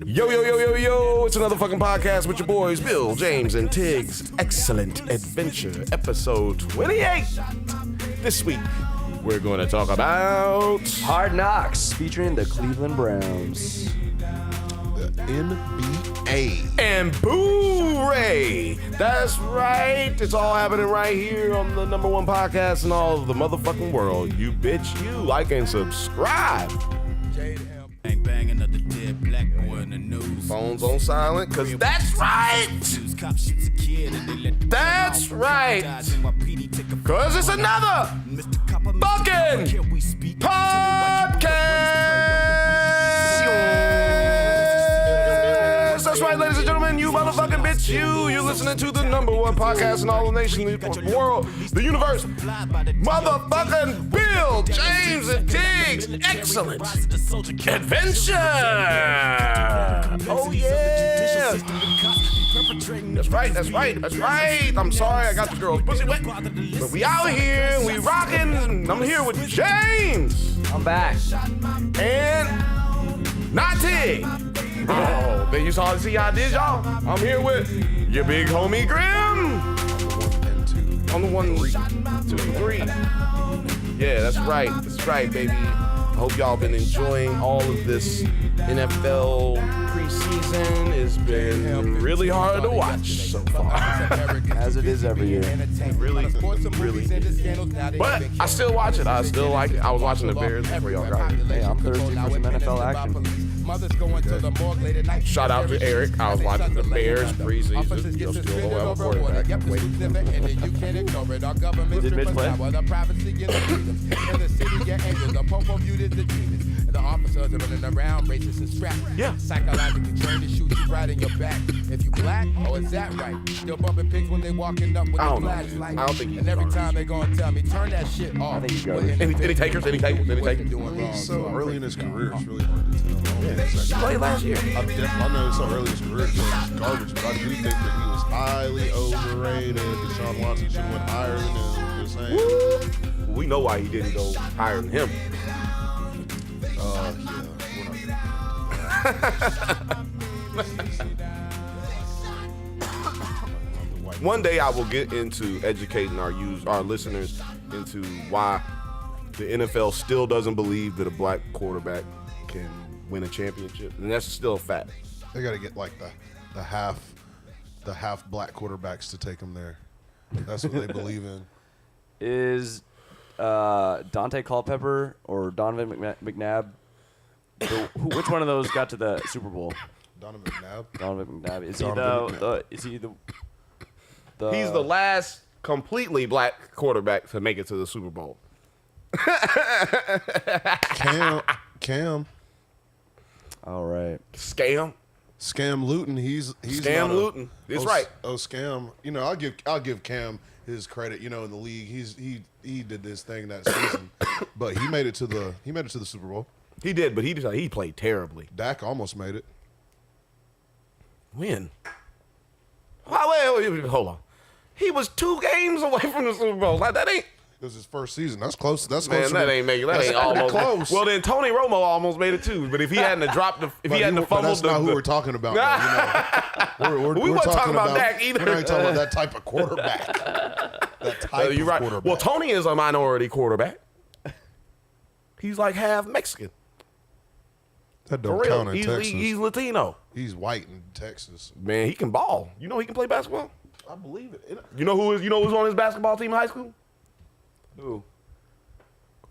Yo, yo, yo, yo, yo, it's another fucking podcast with your boys, Bill, James, and Tig's Excellent Adventure, episode 28. This week, we're going to talk about Hard Knocks, featuring the Cleveland Browns. The NBA. And Boo-ray. That's right. It's all happening right here on the number one podcast in all of the motherfucking world. You bitch, you like and subscribe. Bang bang, another dead black boy in the news. Phones on silent, cause that's right. Cop shoots a kid and they let the That's right. Cause it's another fucking podcast. That's right, ladies and gentlemen, you motherfucking bitch, you're listening to the number one podcast in all the nation, the world, the universe, motherfucking Bill, James, and Tig's Excellent Adventure. Oh yeah. That's right, that's right, that's right. I'm sorry, I got the girl's pussy wet, but we out here and we rocking. I'm here with James. I'm back. And not Tig. Oh, man, you saw to see how I did, y'all. I'm here with your big homie Grim. On the 1, 2, 3. Yeah, that's right, baby. I hope y'all been enjoying all of this NFL preseason. It's been really hard to watch so far. As it is every year. Really. But I still watch it. I still like it. I was watching the Bears before y'all got here. Hey, I'm thirsty for some NFL action. Shout out to Eric. I was watching the Bears preseason. You'll still go have a quarterback. Did Mitch play? The officers are running around, racist and strapped. Yeah. Psychologically trained to shoot you right in your back. If you black, oh, is that right? Still bumping pigs when they walking up with I the don't know. flashlight. I don't think he's And every garbage. time they gonna tell me, turn that shit off. I think he's Well, garbage. Any takers? Any takers? He's so early in his career, it's really hard to tell. He played last year. I know it's so early in his career, it's garbage, but I do think that he was highly overrated. Deshaun Watson should have went higher than him. Just saying. We know why he didn't go higher than him. Yeah, One day I will get into educating our listeners into why the NFL still doesn't believe that a black quarterback can win a championship, and that's still a fact. They got to get like the half black quarterbacks to take them there. That's what they believe in. Is Dante Culpepper or Donovan McNabb? Which one of those got to the Super Bowl? Donovan McNabb. Donovan McNabb. Is Donovan he the He's the last completely black quarterback to make it to the Super Bowl. Cam. All right. Scam Luton. He's Scam not Luton. That's right. Scam. You know, I'll give Cam his credit. You know, in the league, he did this thing that season, but he made it to the Super Bowl. He did, but he played terribly. Dak almost made it. When? Wait, hold on. He was 2 games away from the Super Bowl. Like that ain't. It was his first season. That's close. That's Man, close. that ain't making. That ain't almost close. Well, then Tony Romo almost made it too. But if he hadn't dropped the, if he hadn't but fumbled that's not who we're talking about. though, you know. We weren't talking about Dak either. We're not talking about that type of quarterback. That type You're of right. quarterback. Well, Tony is a minority quarterback. He's like half Mexican. that For don't real. count in Texas. He's Latino. He's white in Texas. Man, he can ball. You know he can play basketball. I believe it. You know who's on his basketball team in high school? Who?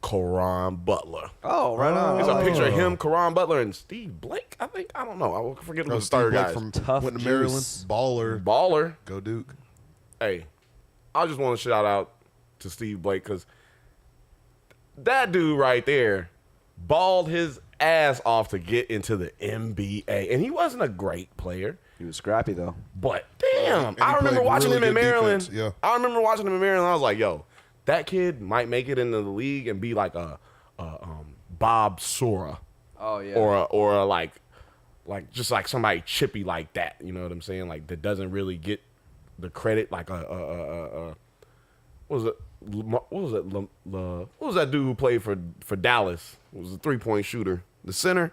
Karan Butler. Oh, right on. There's I a like picture it. of him, Karan Butler, and Steve Blake. I think. I don't know. I forget who the Steve third Blake guy from is. Tough went to Maryland. juice. Baller. Go Duke. Hey, I just want to shout out to Steve Blake because that dude right there balled his ass off to get into the NBA, and he wasn't a great player. He was scrappy though. But damn, And he I remember played watching really him in good Maryland. defense, yeah. I remember watching him in Maryland. I was like, yo, that kid might make it into the league and be like a Bob Sora. Oh yeah. Or like just like somebody chippy like that. You know what I'm saying? Like that doesn't really get the credit like what was it? What was that dude who played for Dallas? It was a 3-point shooter. The center.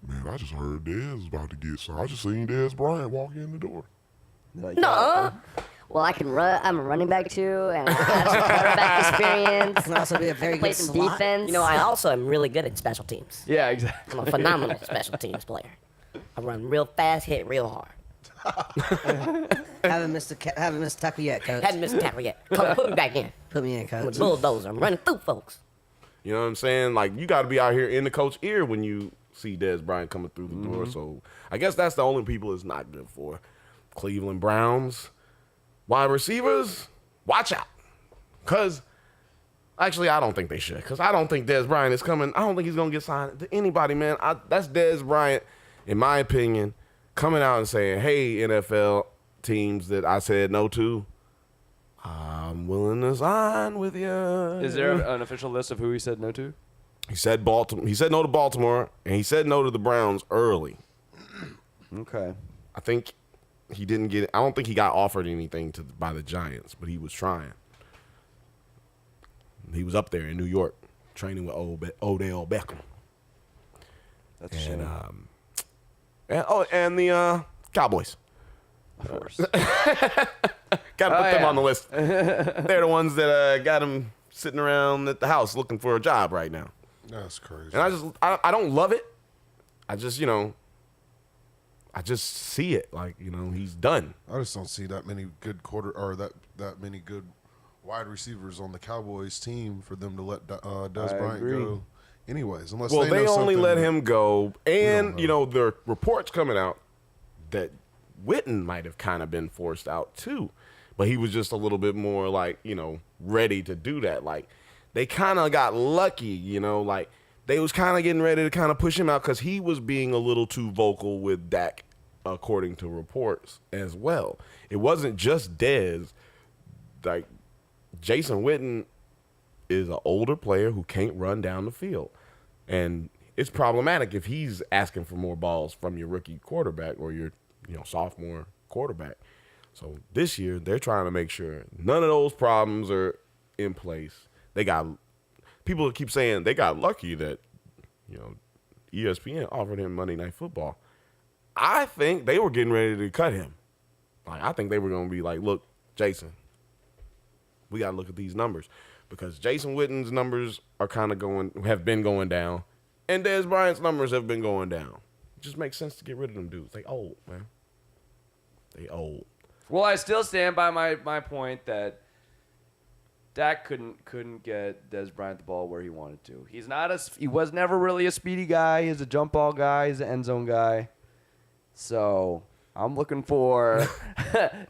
Man, I just heard Dez was about to get signed. I just seen Dez Bryant walk in the door. Like, No. Well, I can run. I'm a running back too, and I have some quarterback experience. Can also be a very Play good some slot. defense. You know, I also am really good at special teams. Yeah, exactly. I'm a phenomenal special teams player. I run real fast, hit real hard. Haven't missed a tackle yet, coach. Hadn't missed a tackle yet. Come put me back in. Put me in, I'm a coach. bulldozer. I'm running through folks. You know what I'm saying? Like, you got to be out here in the coach ear when you see Dez Bryant coming through the door. So I guess that's the only people it's not good for. Cleveland Browns, wide receivers, watch out. Because, actually, I don't think they should. Because I don't think Dez Bryant is coming. I don't think he's going to get signed to anybody, man. That's Dez Bryant, in my opinion, coming out and saying, hey, NFL teams that I said no to, I'm willing to sign with you. Is there an official list of who he said no to? He said Baltimore. He said no to Baltimore, and he said no to the Browns early. Okay. I think he didn't get. I don't think he got offered anything by the Giants, but he was trying. He was up there in New York training with Odell Beckham. That's a shame. And the Cowboys. Of course. Got to put them on the list. They're the ones that got him sitting around at the house looking for a job right now. That's crazy. And I don't love it. I just, I just see it. Like, he's done. I just don't see that many good that many good wide receivers on the Cowboys team for them to let Dez Bryant agree. go. Anyways, unless Well, they know only something let that- him go. And, know. there are reports coming out that Witten might have kind of been forced out too. But he was just a little bit more like, ready to do that. Like, they kind of got lucky, like they was kind of getting ready to kind of push him out because he was being a little too vocal with Dak, according to reports as well. It wasn't just Dez. Like, Jason Witten is an older player who can't run down the field. And it's problematic if he's asking for more balls from your rookie quarterback or your, sophomore quarterback. So this year, they're trying to make sure none of those problems are in place. People keep saying they got lucky that, ESPN offered him Monday Night Football. I think they were getting ready to cut him. Like, I think they were going to be like, look, Jason, we got to look at these numbers because Jason Witten's numbers are have been going down, and Dez Bryant's numbers have been going down. It just makes sense to get rid of them dudes. They old, man. They old. Well, I still stand by my point that Dak couldn't get Dez Bryant the ball where he wanted to. He was never really a speedy guy. He's a jump ball guy. He's an end zone guy. So I'm looking for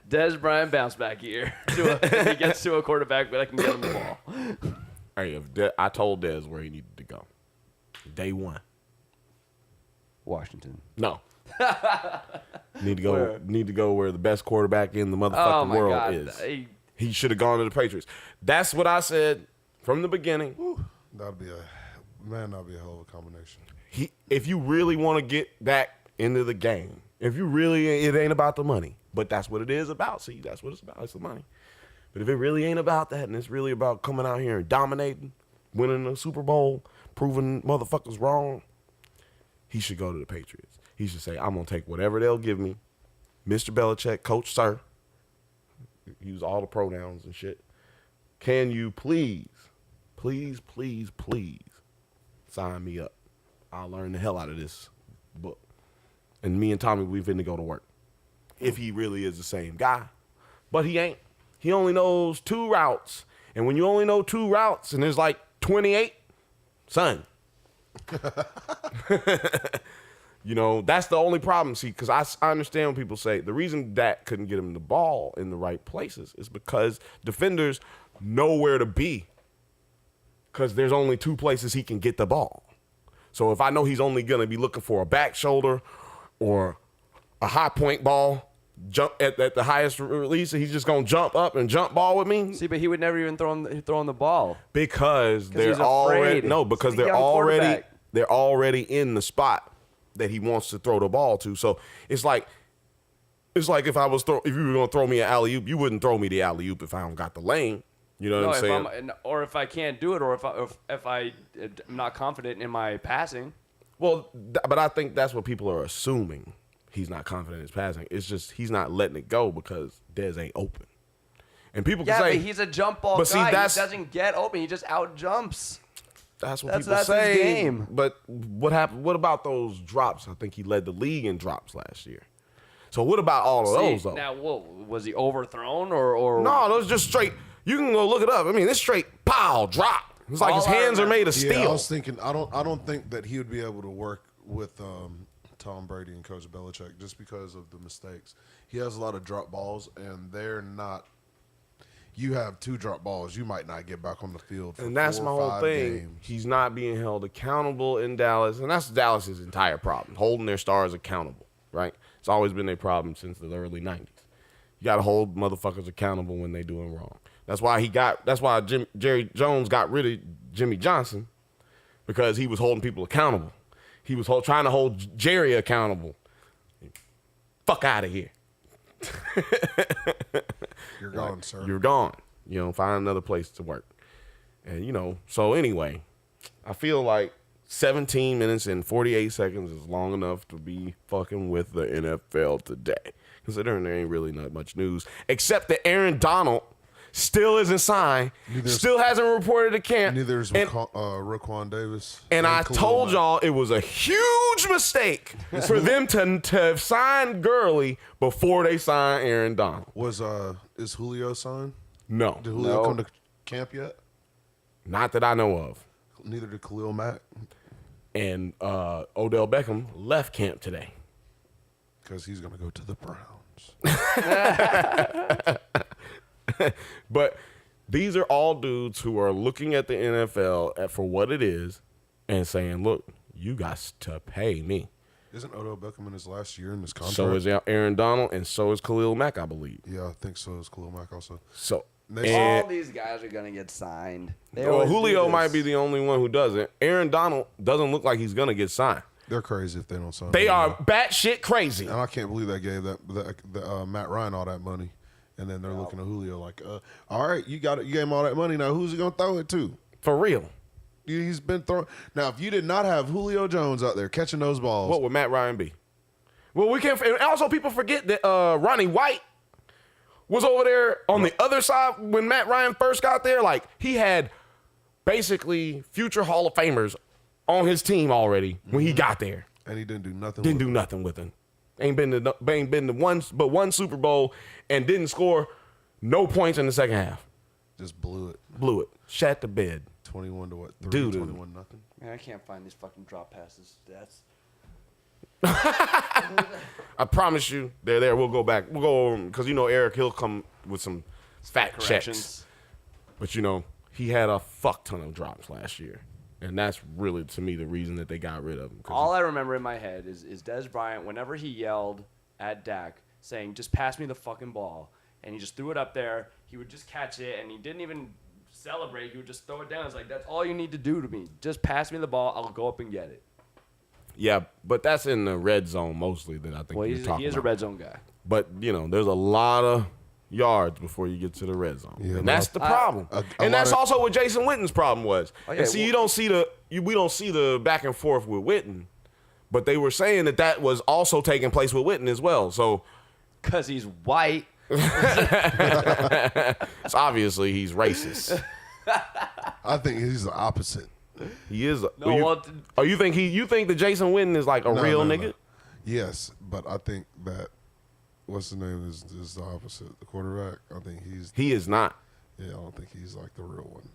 Dez Bryant bounce back year if he gets to a quarterback, but I can get him the ball. Hey, I told Dez where he needed to go. Day one. Washington. No. Need to go where the best quarterback in the motherfucking Oh my world God. is. He should have gone to the Patriots. That's what I said from the beginning. That'd be a hell of a combination. If you really want to get back into the game, it ain't about the money, but that's what it is about. See, that's what it's about. It's the money. But if it really ain't about that, and it's really about coming out here and dominating, winning the Super Bowl, proving motherfuckers wrong, he should go to the Patriots. He should say, I'm going to take whatever they'll give me. Mr. Belichick, Coach Sir, use all the pronouns and shit. Can you please sign me up? I'll learn the hell out of this book. And me and Tommy, we finna go to work. If he really is the same guy. But he ain't. He only knows 2 routes. And when you only know 2 routes and there's like 28, son. That's the only problem. See, because I understand when people say the reason Dak couldn't get him the ball in the right places is because defenders know where to be. Because there's only 2 places he can get the ball. So if I know he's only going to be looking for a back shoulder or a high point ball, jump at the highest release, he's just going to jump up and jump ball with me. See, but he would never even throw him the ball. Because he's they're afraid. because He's a they're young quarterback. already in the spot that he wants to throw the ball to. So it's like if you were going to throw me an alley-oop, you wouldn't throw me the alley-oop if I don't got the lane. You know what I'm saying? Or if I can't do it, or if I'm not confident in my passing. Well, but I think that's what people are assuming. He's not confident in his passing. It's just he's not letting it go because Dez ain't open. And people can say but he's a jump ball but see, guy. He that's- doesn't get open. He just out jumps. That's what That's- people that's say. his game. But what happened? What about those drops? I think he led the league in drops last year. So what about all of those though? Now, was he overthrown or? No, those just straight. You can go look it up. I mean, it's straight pow drop. It's like All his I hands are made of Yeah, I steel. was thinking. I don't think that he would be able to work with Tom Brady and Coach Belichick just because of the mistakes. He has a lot of drop balls, and they're not. You have 2 drop balls, you might not get back on the field for And that's 4 my or whole 5 thing. games. He's not being held accountable in Dallas, and that's Dallas's entire problem, holding their stars accountable, right? It's always been their problem since the early 90s. You got to hold motherfuckers accountable when they doing wrong. That's why Jerry Jones got rid of Jimmy Johnson, because he was holding people accountable. He was trying to hold Jerry accountable. Fuck out of here. You're gone, sir. You're gone. Find another place to work. And, so anyway, I feel like 17 minutes and 48 seconds is long enough to be fucking with the NFL today. Considering there ain't really not much news, except that Aaron Donald still isn't signed, still hasn't reported to camp. Neither is Raquan Davis. And I Khalil told Mack. y'all it was a huge mistake for them to have signed Gurley before they signed Aaron Donald. Is Julio signed? No. Did Julio come to camp yet? Not that I know of. Neither did Khalil Mack. And Odell Beckham left camp today. Because he's going to go to the Browns. But these are all dudes who are looking at the NFL for what it is and saying, look, you got to pay me. Isn't Odell Beckham in his last year in his contract? So is Aaron Donald, and so is Khalil Mack, I believe. Yeah, I think so is Khalil Mack also. So all these guys are gonna get signed. Julio might be the only one who doesn't. Aaron Donald doesn't look like he's going to get signed. They're crazy if they don't sign. They him. are batshit crazy. And I can't believe they gave that Matt Ryan all that money, and then they're looking at Julio like, all right, you got it. You gave him all that money. Now who's he gonna throw it to? For real. He's been throwing. Now, if you did not have Julio Jones out there catching those balls, What would Matt Ryan be? Well, we can't. And also, people forget that Ronnie White was over there on the other side when Matt Ryan first got there. Like, he had basically future Hall of Famers on his team already when he got there. and he didn't do nothing. Didn't with do nothing with him. Ain't been to one Super Bowl and didn't score no points in the second half. Just blew it. Blew it. Shat the bed. 21 to what? 3, Dude. 21 nothing. Man, I can't find these fucking drop passes. That's I promise you, they're there. We'll go back. We'll go over them because Eric, he'll come with some fact checks. corrections. But he had a fuck ton of drops last year, and that's really to me the reason that they got rid of him. All I remember in my head is Dez Bryant, whenever he yelled at Dak saying, just pass me the fucking ball, and he just threw it up there, he would just catch it, and he didn't even celebrate. He would just throw it down. It's like, that's all you need to do to me. Just pass me the ball. I'll go up and get it. Yeah, but that's in the red zone mostly that I think Well, you're talking he is a about. red zone guy. But, there's a lot of yards before you get to the red zone. Yeah, and that's the problem. And that's also what Jason Witten's problem was. Oh, yeah, and see, we don't see the back and forth with Witten, but they were saying that was also taking place with Witten as well. So, Because he's white. so obviously he's racist. I think he's the opposite. He is. No, you think that Jason Witten is like a real nigga? No. Yes, but I think that what's the name is the opposite. The quarterback. I think He is not. Yeah, I don't think he's like the real one.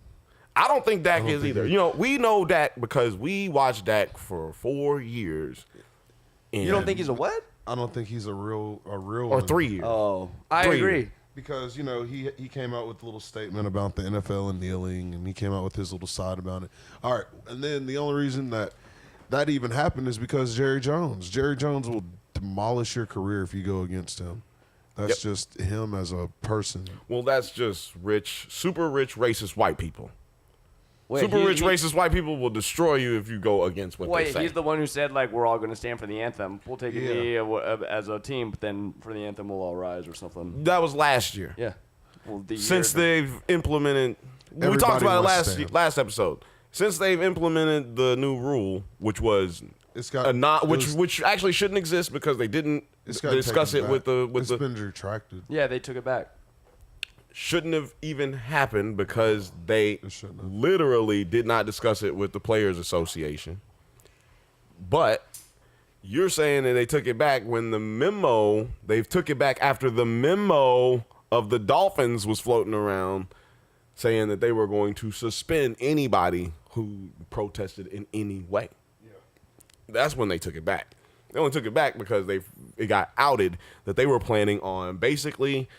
I don't think Dak is think either. We know Dak because we watched Dak for 4 years. You don't think he's a what? I don't think he's a real or one. 3 years? Oh, I 3 agree. years. Because he came out with a little statement about the NFL and kneeling, and he came out with his little side about it. All right, and then the only reason that even happened is because Jerry Jones. Jerry Jones will demolish your career if you go against him. That's just him as a person. Well, that's just super rich, racist white people. Wait, Super rich, racist white people will destroy you if you go against what they Wait, say. he's the one who said, like, we're all going to stand for the anthem. We'll take a knee as a team, but then for the anthem, we'll all rise or something. That was last year. Yeah. Well, Since they've implemented, we talked about it last episode. Since they've implemented the new rule, which was It's got which actually shouldn't exist because they didn't discuss it with the It's been retracted. Yeah, they took it back. shouldn't have even happened because they literally did not discuss it with the Players Association. But you're saying that they took it back when they took it back after the memo of the Dolphins was floating around saying that they were going to suspend anybody who protested in any way. Yeah. That's when they took it back. They only took it back because it got outed that they were planning on basically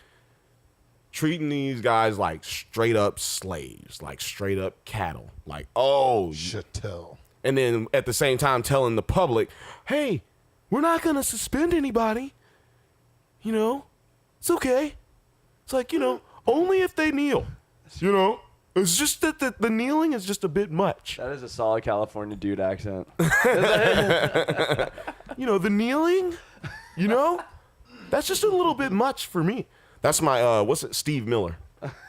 treating these guys like straight up slaves, like straight up cattle. Like, Chattel. And then at the same time telling the public, hey, we're not going to suspend anybody. You know, it's okay. It's like, only if they kneel. It's just that the kneeling is just a bit much. That is a solid California dude accent. The kneeling, that's just a little bit much for me. That's my, Steve Miller.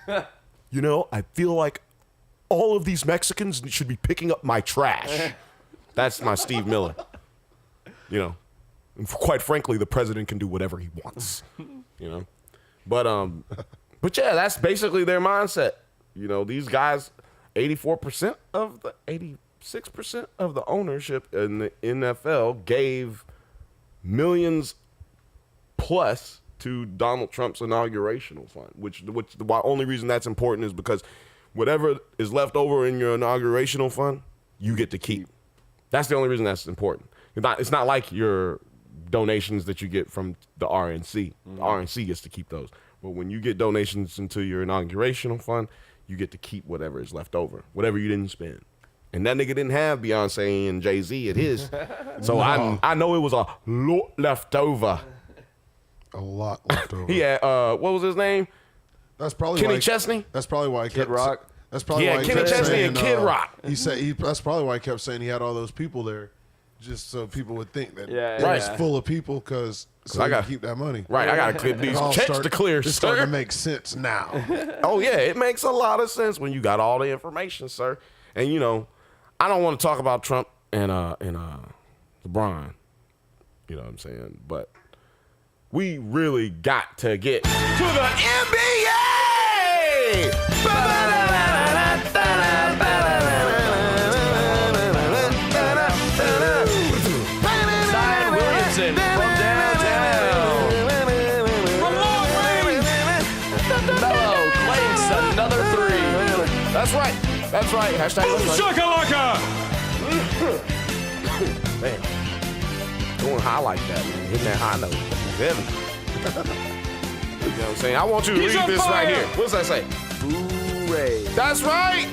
I feel like all of these Mexicans should be picking up my trash. That's my Steve Miller. And quite frankly, the president can do whatever he wants. But yeah, that's basically their mindset. These guys, 86% of the ownership in the NFL gave millions plus to Donald Trump's inaugurational fund, which the only reason that's important is because whatever is left over in your inaugurational fund, you get to keep. That's the only reason that's important. It's not like your donations that you get from the RNC. The RNC gets to keep those. But when you get donations into your inaugurational fund, you get to keep whatever is left over, whatever you didn't spend. And that nigga didn't have Beyonce and Jay-Z at his. So I know it was a lot left over. A lot left over. He had, what was his name? That's probably Kenny Chesney? That's probably why Kid Rock. That's probably why he Kenny kept Chesney saying, and Kid Rock. That's probably why he kept saying he had all those people there, just so people would think that it right. was full of people so I got to keep that money. Right, I got to keep these checks to clear, It's starting to make sense now. Oh, yeah, it makes a lot of sense when you got all the information, sir. And, I don't want to talk about Trump and LeBron. You know what I'm saying? But we really got to get to the NBA! Zion Williamson from downtown. Melo claims another three. That's right. That's right. Hashtag Shakalaka! Man, going high like that, man. Hitting that high note. Heavy. You know what I'm saying? I want you to read this right here. What does that say? Boo-ray. That's right.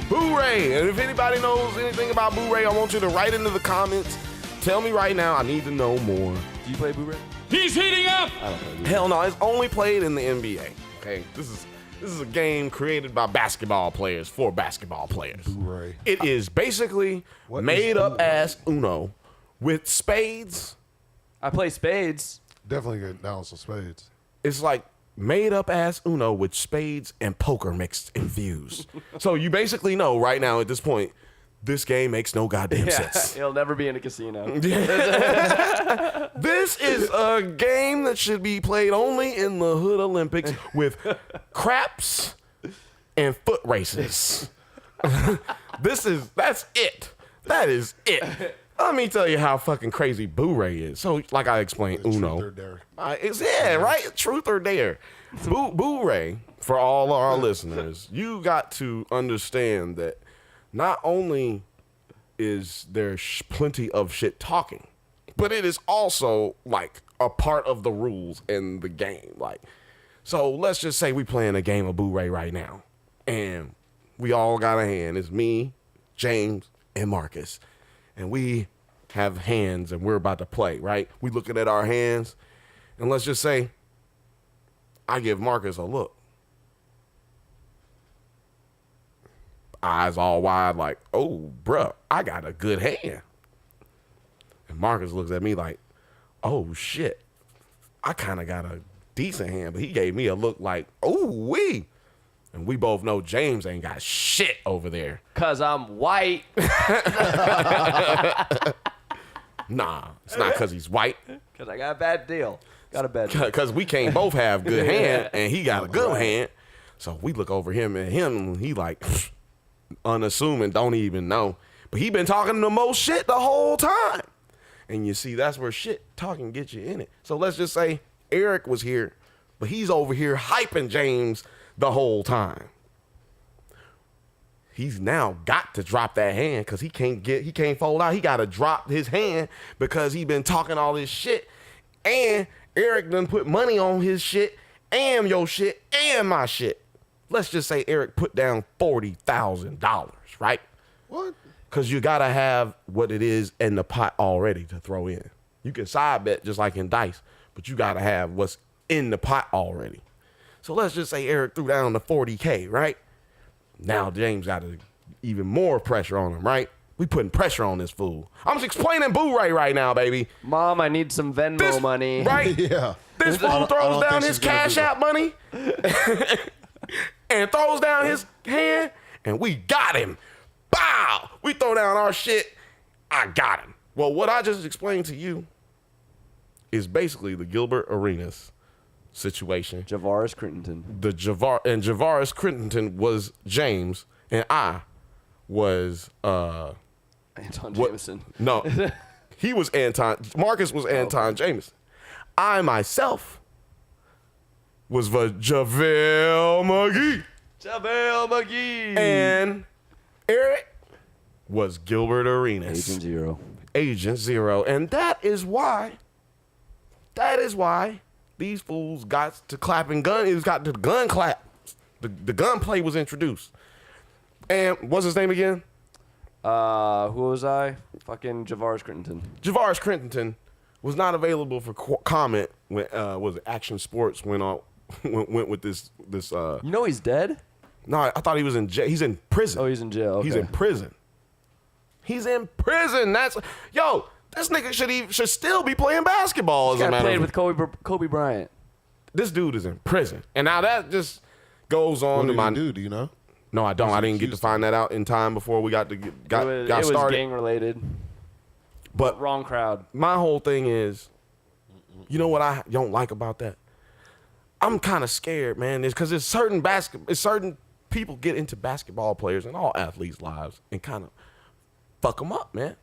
Boo-ray. And if anybody knows anything about Boo-ray, I want you to write into the comments. Tell me right now. I need to know more. Do you play Boo-ray? He's heating up! I don't play Boo-ray. Hell no. It's only played in the NBA. Okay? This is a game created by basketball players for basketball players. Boo-ray. It is basically made up as Uno with spades. I play spades. Definitely get down some spades. It's like made up as Uno with spades and poker mixed infused. So you basically know right now at this point, this game makes no goddamn sense. It'll never be in a casino. This is a game that should be played only in the Hood Olympics with craps and foot races. That's it. That is it. Let me tell you how fucking crazy Boo-ray is. So, like I explained, Uno. Truth or dare. Right? Truth or dare. Boo-ray, for all our listeners, you got to understand that not only is there plenty of shit talking, but it is also, like, a part of the rules in the game. Like, so let's just say we playing a game of Boo-ray right now, and we all got a hand. It's me, James, and Marcus. And we have hands and we're about to play, right? We looking at our hands, and let's just say I give Marcus a look. Eyes all wide like, oh, bruh, I got a good hand. And Marcus looks at me like, oh, shit, I kind of got a decent hand. But he gave me a look like, oh, wee. And we both know James ain't got shit over there. Cause I'm white. Nah, it's not because he's white. Cause I got a bad deal. Got a bad deal. Because we can't both have good hand, and he got a good hand. So we look over him, and he like unassuming, don't even know. But he been talking the most shit the whole time. And you see, that's where shit talking gets you in it. So let's just say Eric was here, but he's over here hyping James the whole time. He's now got to drop that hand because he can't fold out. He got to drop his hand because he been talking all this shit. And Eric done put money on his shit and your shit and my shit. Let's just say Eric put down $40,000, right? What? Because you got to have what it is in the pot already to throw in. You can side bet just like in dice, but you got to have what's in the pot already. So let's just say Eric threw down the $40K, right? Now James got even more pressure on him, right? We putting pressure on this fool. I'm just explaining Boo-Ray right now, baby. Mom, I need some Venmo money. Right? Yeah. This fool throws down his Cash App money and throws down his hand, and we got him. Bow! We throw down our shit. I got him. Well, what I just explained to you is basically the Gilbert Arenas situation. Javaris Crittenton. Javaris Crittenton was James, and I was Anton Jameson. No, he was Anton. Marcus was Anton Jameson. I myself was JaVale McGee. JaVale McGee. And Eric was Gilbert Arenas. Agent Zero. And that is why these fools got to clapping gun. It was got to the gun clap. The gun play was introduced. And what's his name again? Who was I? Fucking Javaris Crittenton. Javaris Crittenton was not available for comment when was it Action Sports went with this. You know he's dead? No, I thought he was in jail. He's in prison. Oh, he's in jail. Okay. He's in prison. He's in prison. That's this nigga should still be playing basketball. As a matter played with Kobe Bryant. This dude is in prison, and now that just goes on to my. What did he do? Do you know? No, I don't. I didn't get to find that out in time before we got It started. was gang related, but wrong crowd. My whole thing is, you know what I don't like about that? I'm kind of scared, man. It's because it's certain people get into basketball players and all athletes' lives and kind of fuck them up, man.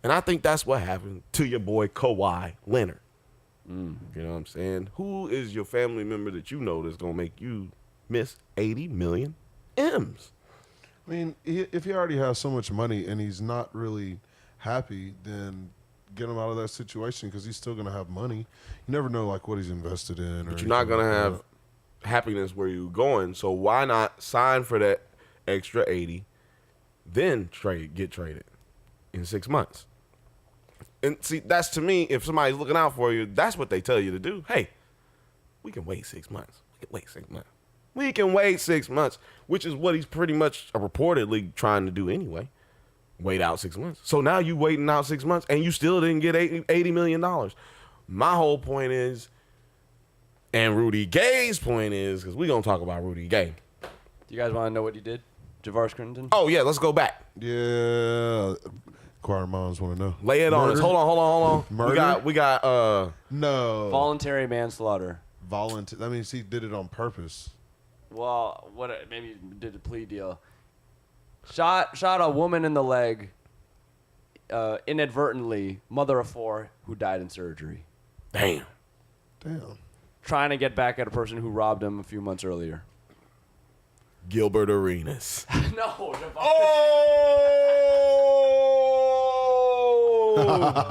And I think that's what happened to your boy Kawhi Leonard. You know what I'm saying? Who is your family member that you know that's gonna make you miss 80 million M's? I mean, if he already has so much money and he's not really happy, then get him out of that situation because he's still going to have money. You never know like what he's invested in. But you're not going to have happiness where you're going, so why not sign for that extra 80, then get traded in 6 months? And see, that's to me, if somebody's looking out for you, that's what they tell you to do. Hey, we can wait 6 months. We can wait 6 months, which is what he's pretty much reportedly trying to do anyway. Wait out 6 months. So now you waiting out 6 months and you still didn't get $80 million. My whole point is, and Rudy Gay's point is, because we're going to talk about Rudy Gay. Do you guys want to know what he did? Javaris Crittenton? Oh, yeah, let's go back. Yeah. Choir moms want to know. Lay it on us. Hold on. Murder? We got No. Voluntary manslaughter. That means he did it on purpose. Well, maybe he did a plea deal. Shot a woman in the leg, inadvertently, mother of 4, who died in surgery. Damn. Trying to get back at a person who robbed him a few months earlier. Gilbert Arenas. No.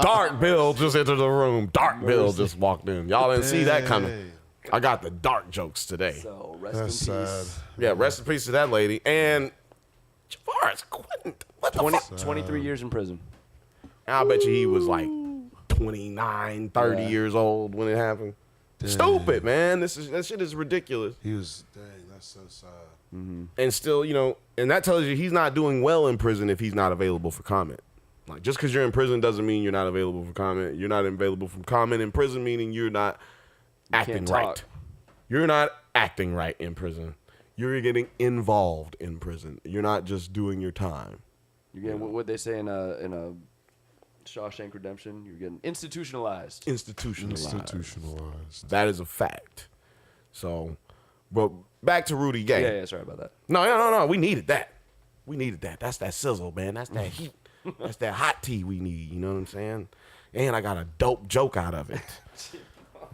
Dark Bill just entered the room. Dark Bill just walked in. Y'all didn't see that coming. I got the dark jokes today. So rest That's in peace. sad. Yeah, rest in peace to that lady. And Javaris Clinton, what the fuck? 23 years in prison. I bet you he was like 29, 30 years old when it happened. Dang. Stupid, man. That shit is ridiculous. That's so sad. Mm-hmm. And still, and that tells you he's not doing well in prison if he's not available for comment. Like, just because you're in prison doesn't mean you're not available for comment. You're not available for comment in prison, meaning you're not acting right. You're not acting right in prison. You're getting involved in prison. You're not just doing your time. You're getting what would they say in a Shawshank Redemption? You're getting institutionalized. Institutionalized. That is a fact. So, but back to Rudy Gay. Yeah, sorry about that. No. We needed that. That's that sizzle, man. That's that heat. That's that hot tea we need. You know what I'm saying? And I got a dope joke out of it.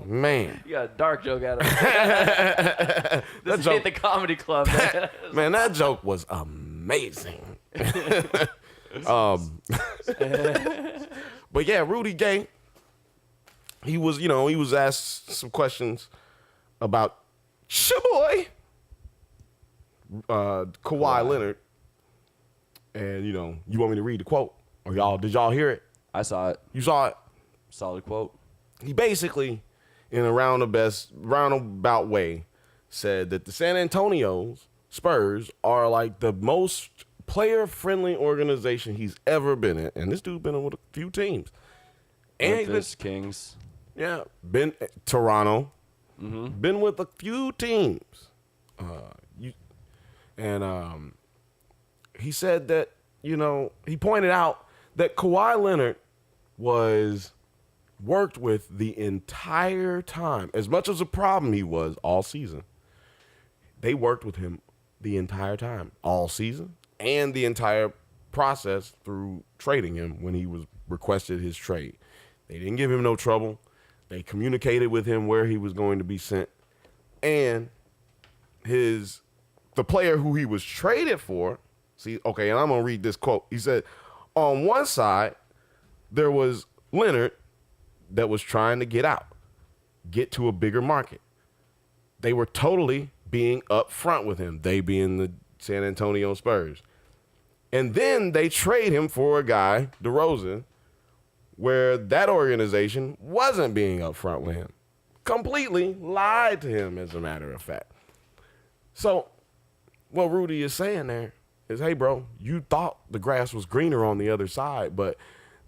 Man. You got a dark joke out of it. This ain't the comedy club, man. Man, that joke was amazing. But yeah, Rudy Gay, he was asked some questions about boy, Kawhi Leonard. And, you want me to read the quote? Or did y'all hear it? I saw it. You saw it? Solid quote. He basically, in a roundabout way, said that the San Antonio Spurs are like the most player-friendly organization he's ever been in. And this dude been in with a few teams. Memphis Kings. Yeah, been Toronto. Mm-hmm. Been with a few teams. He said that, he pointed out that Kawhi Leonard was worked with the entire time. As much as a problem he was all season, they worked with him the entire time, all season, and the entire process through trading him when he was requested his trade. They didn't give him no trouble. They communicated with him where he was going to be sent. And the player who he was traded for, and I'm going to read this quote. He said, on one side, there was Leonard that was trying to get to a bigger market. They were totally being upfront with him, they being the San Antonio Spurs. And then they trade him for a guy, DeRozan, where that organization wasn't being upfront with him. Completely lied to him, as a matter of fact. So what Rudy is saying there is, hey, bro, you thought the grass was greener on the other side, but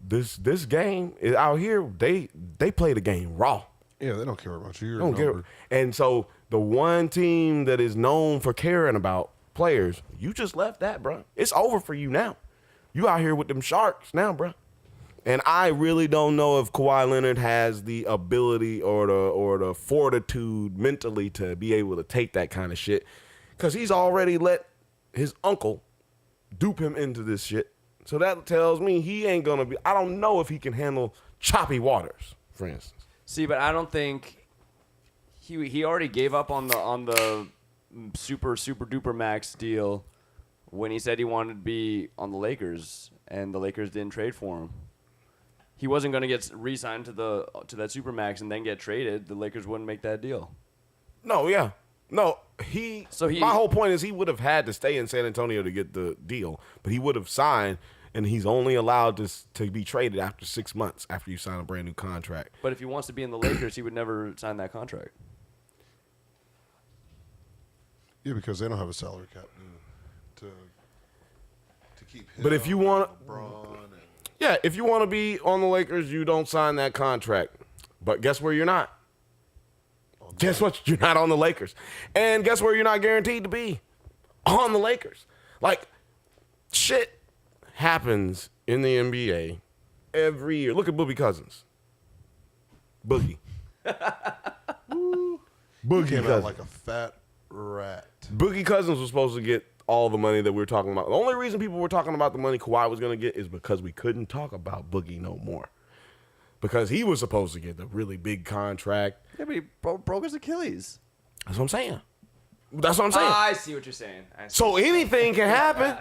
this game is out here, they play the game raw. Yeah, they don't care about you. Don't care. And so the one team that is known for caring about players, you just left that, bro. It's over for you now. You out here with them Sharks now, bro. And I really don't know if Kawhi Leonard has the ability or the fortitude mentally to be able to take that kind of shit, because he's already let his uncle dupe him into this shit. So that tells me he ain't going to be – I don't know if he can handle choppy waters, for instance. See, but I don't think he already gave up on the super duper max deal when he said he wanted to be on the Lakers, and the Lakers didn't trade for him. He wasn't going to get re-signed to that supermax and then get traded. The Lakers wouldn't make that deal. No, yeah. No, my whole point is he would have had to stay in San Antonio to get the deal, but he would have signed, and he's only allowed to be traded after 6 months after you sign a brand new contract. But if he wants to be in the Lakers, he would never sign that contract. Yeah, because they don't have a salary cap to keep him. But if you want – yeah, if you want to be on the Lakers, you don't sign that contract. But guess where you're not? Guess what? You're not on the Lakers. And guess where you're not guaranteed to be? On the Lakers. Like, shit happens in the NBA every year. Look at Boogie Cousins. Boogie. Boogie came Cousins. out like a fat rat. Boogie Cousins was supposed to get all the money that we were talking about. The only reason people were talking about the money Kawhi was going to get is because we couldn't talk about Boogie no more. Because he was supposed to get the really big contract. Yeah, but he broke his Achilles. That's what I'm saying. I see what you're saying. So anything can happen.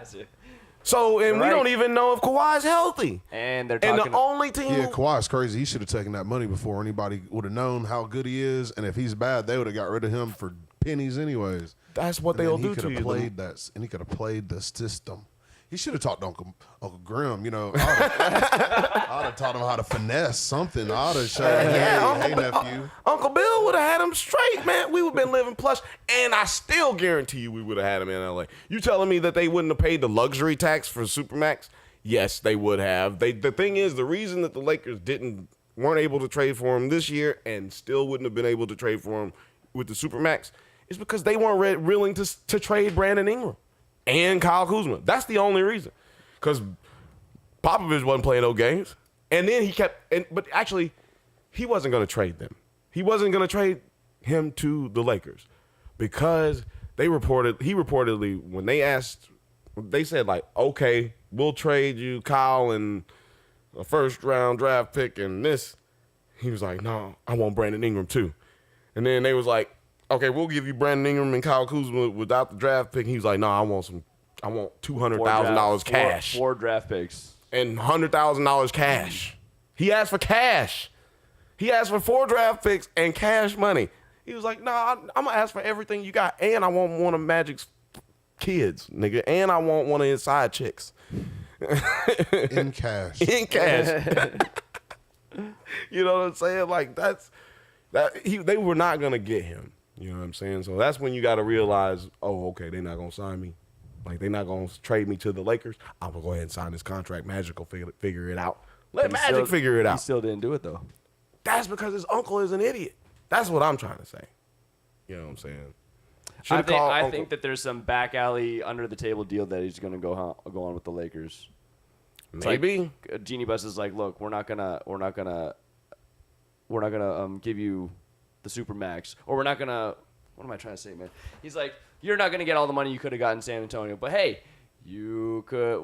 So, and we don't even know if Kawhi's healthy. And they're talking. And the only team. Yeah, Kawhi's crazy. He should have taken that money before anybody would have known how good he is. And if he's bad, they would have got rid of him for pennies anyways. That's what they'll do to you. And he could have played the system. He should have talked to Uncle Grim. I'd have taught him how to finesse something. I'd have shown him, hey, nephew. Uncle Bill would have had him straight, man. We would have been living plush. And I still guarantee you we would have had him in L.A. You telling me that they wouldn't have paid the luxury tax for Supermax? Yes, they would have. The thing is, the reason that the Lakers weren't able to trade for him this year and still wouldn't have been able to trade for him with the Supermax is because they weren't willing to trade Brandon Ingram and Kyle Kuzma. That's the only reason. Because Popovich wasn't playing no games. And then but actually, he wasn't going to trade them. He wasn't going to trade him to the Lakers because he reportedly, when they asked, they said like, okay, we'll trade you Kyle and a first round draft pick and this. He was like, no, I want Brandon Ingram too. And then they was like, okay, we'll give you Brandon Ingram and Kyle Kuzma without the draft pick. He was like, no, I want $200,000 cash. Four draft picks. And $100,000 cash. He asked for cash. He asked for 4 draft picks and cash money. He was like, nah, I'm going to ask for everything you got. And I want one of Magic's kids, nigga. And I want one of his side chicks. In cash. In cash. You know what I'm saying? Like, they were not going to get him. You know what I'm saying? So that's when you got to realize, oh, okay, they're not going to sign me. Like, they're not going to trade me to the Lakers. I'm going to go ahead and sign this contract. Magic will figure it out. Let Magic figure it out. He still didn't do it, though. That's because his uncle is an idiot. That's what I'm trying to say. You know what I'm saying? I think that there's some back alley, under-the-table deal that he's going to go on with the Lakers. Maybe. Like, Genie Bus is like, look, we're not gonna give you the Supermax, or we're not gonna. What am I trying to say, man? He's like, you're not gonna get all the money you could have gotten in San Antonio, but hey, you could.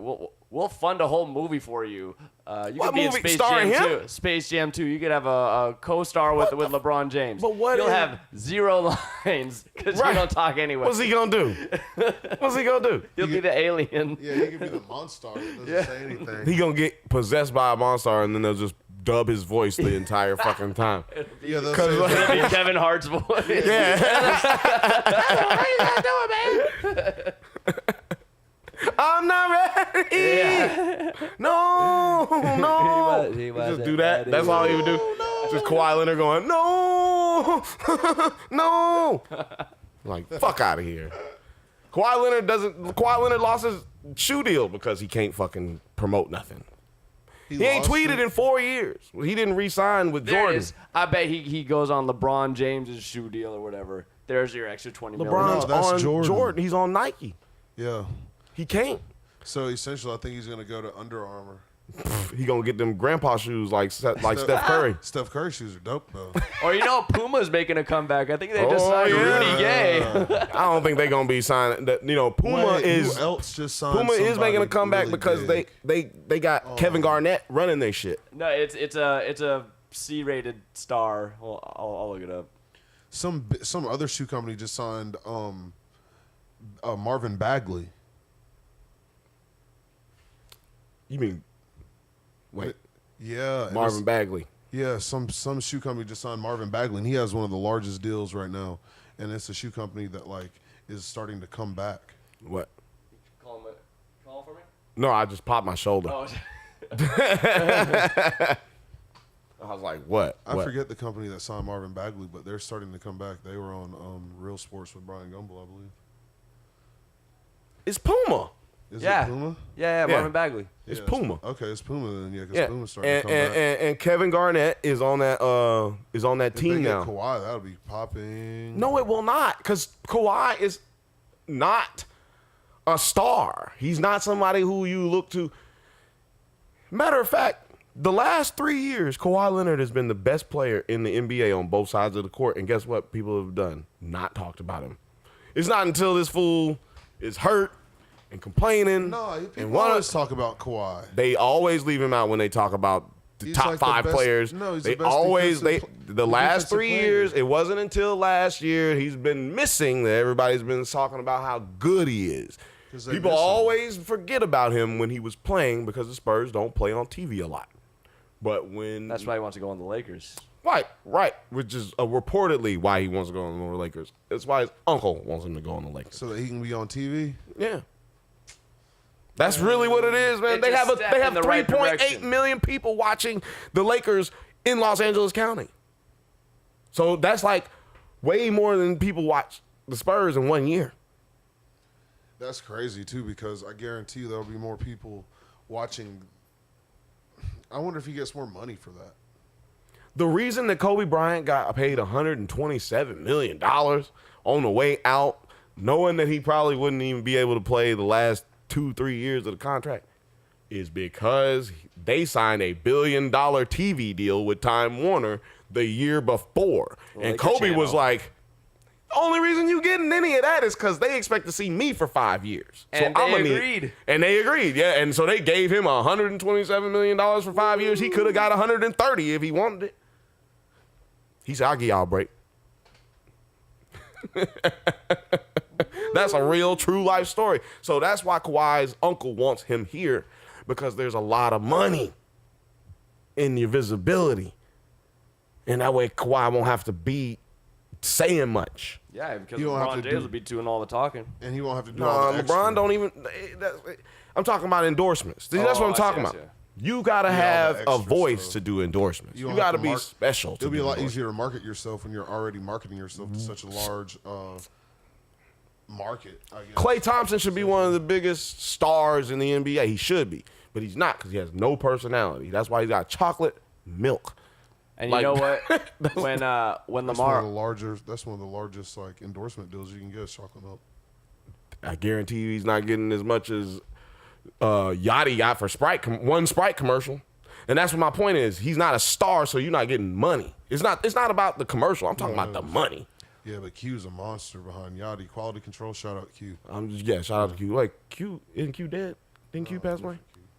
We'll fund a whole movie for you. You could be in Space Jam 2. Space Jam 2. You could have a co-star with LeBron James. But what? You'll have 0 lines because you don't talk anyway. What's he gonna do? What's he gonna do? He'll be the alien. Yeah, he could be the monster that doesn't say anything. He gonna get possessed by a monster, and then they'll just dub his voice the entire fucking time. Yeah, that's It'll be Kevin Hart's voice. Yeah. How you guys doing, man? I'm not ready. Yeah. No. He just do that. That's all he would do. Just Kawhi Leonard going, no, no. Like, fuck out of here. Kawhi Leonard lost his shoe deal because he can't fucking promote nothing. He ain't tweeted in 4 years. He didn't re-sign with Jordan. I bet he goes on LeBron James's shoe deal or whatever. There's your extra $20 million. LeBron's on Jordan. He's on Nike. Yeah. He can't. So essentially, I think he's gonna go to Under Armour. He gonna get them grandpa shoes like Steph Curry. Steph Curry shoes are dope though. Or Puma's making a comeback. I think they just signed Rudy Gay. I don't think they're gonna be signing. Puma is. Who else just signed? Puma is making a comeback really because big. they got Kevin Garnett running their shit. No, it's a C-rated star. Well, I'll look it up. Some other shoe company just signed Marvin Bagley. You mean? Wait. Yeah. Marvin Bagley. Yeah, some shoe company just signed Marvin Bagley, and he has one of the largest deals right now. And it's a shoe company that is starting to come back. What? Call for me? No, I just popped my shoulder. Oh. I was like, what? I forget the company that signed Marvin Bagley, but they're starting to come back. They were on Real Sports with Brian Gumbel, I believe. It's Puma. Is it Puma? Yeah, Marvin Bagley. It's Puma. Okay, it's Puma then. Yeah, because Puma's starting to come back. And Kevin Garnett is on that team now. If they get Kawhi, that'll be popping. No, it will not, because Kawhi is not a star. He's not somebody who you look to. Matter of fact, the last 3 years, Kawhi Leonard has been the best player in the NBA on both sides of the court. And guess what people have done? Not talked about him. It's not until this fool is hurt and complaining. No, people always talk about Kawhi. They always leave him out when they talk about the top five players. No, he's they the best always the last 3 player. years. It wasn't until last year he's been missing that everybody's been talking about how good he is. People always forget about him when he was playing because the Spurs don't play on TV a lot. But when that's why he wants to go on the Lakers. Right, which is reportedly why he wants to go on the Lakers. That's why his uncle wants him to go on the Lakers. So that he can be on TV? Yeah. That's really what it is, man. They have 3.8 million people watching the Lakers in Los Angeles County. So that's like way more than people watch the Spurs in 1 year. That's crazy too, because I guarantee there'll be more people watching. I wonder if he gets more money for that. The reason that Kobe Bryant got paid $127 million on the way out, knowing that he probably wouldn't even be able to play the last 2-3 years of the contract, is because they signed a $1 billion TV deal with Time Warner the year before. And Kobe was like, the only reason you getting any of that is because they expect to see me for 5 years. And so they agreed. And they agreed, yeah. And so they gave him $127 million for 5 years. He could have got 130 if he wanted it. He said, I'll give y'all a break. That's a real, true life story. So that's why Kawhi's uncle wants him here, because there's a lot of money in your visibility. And that way Kawhi won't have to be saying much. Yeah, because You don't have LeBron to James do- will be doing all the talking. And he won't have to do No, all the LeBron extra. don't even. I'm talking about endorsements. That's what I'm I talking see, I about. see. You gotta all the have a extra voice stuff. to do endorsements. You don't gotta have be to special. To It'll be do a lot endorsements. easier to market yourself when you're already marketing yourself to such a large market, I guess. Klay Thompson should be one of the biggest stars in the NBA. He should be, but he's not because he has no personality. That's why he's got chocolate milk. And Like- you know what? when That's one of the Lamar, largest like endorsement deals you can get. Chocolate milk. I guarantee you, he's not getting as much as Yachty got for one Sprite commercial. And that's what my point is. He's not a star, so you're not getting money. It's not about the commercial. I'm talking about the money. Yeah, but Q's a monster behind Yachty. Quality control. Shout out Q. Shout out to Q. Like Q, isn't Q dead? Didn't Q pass away?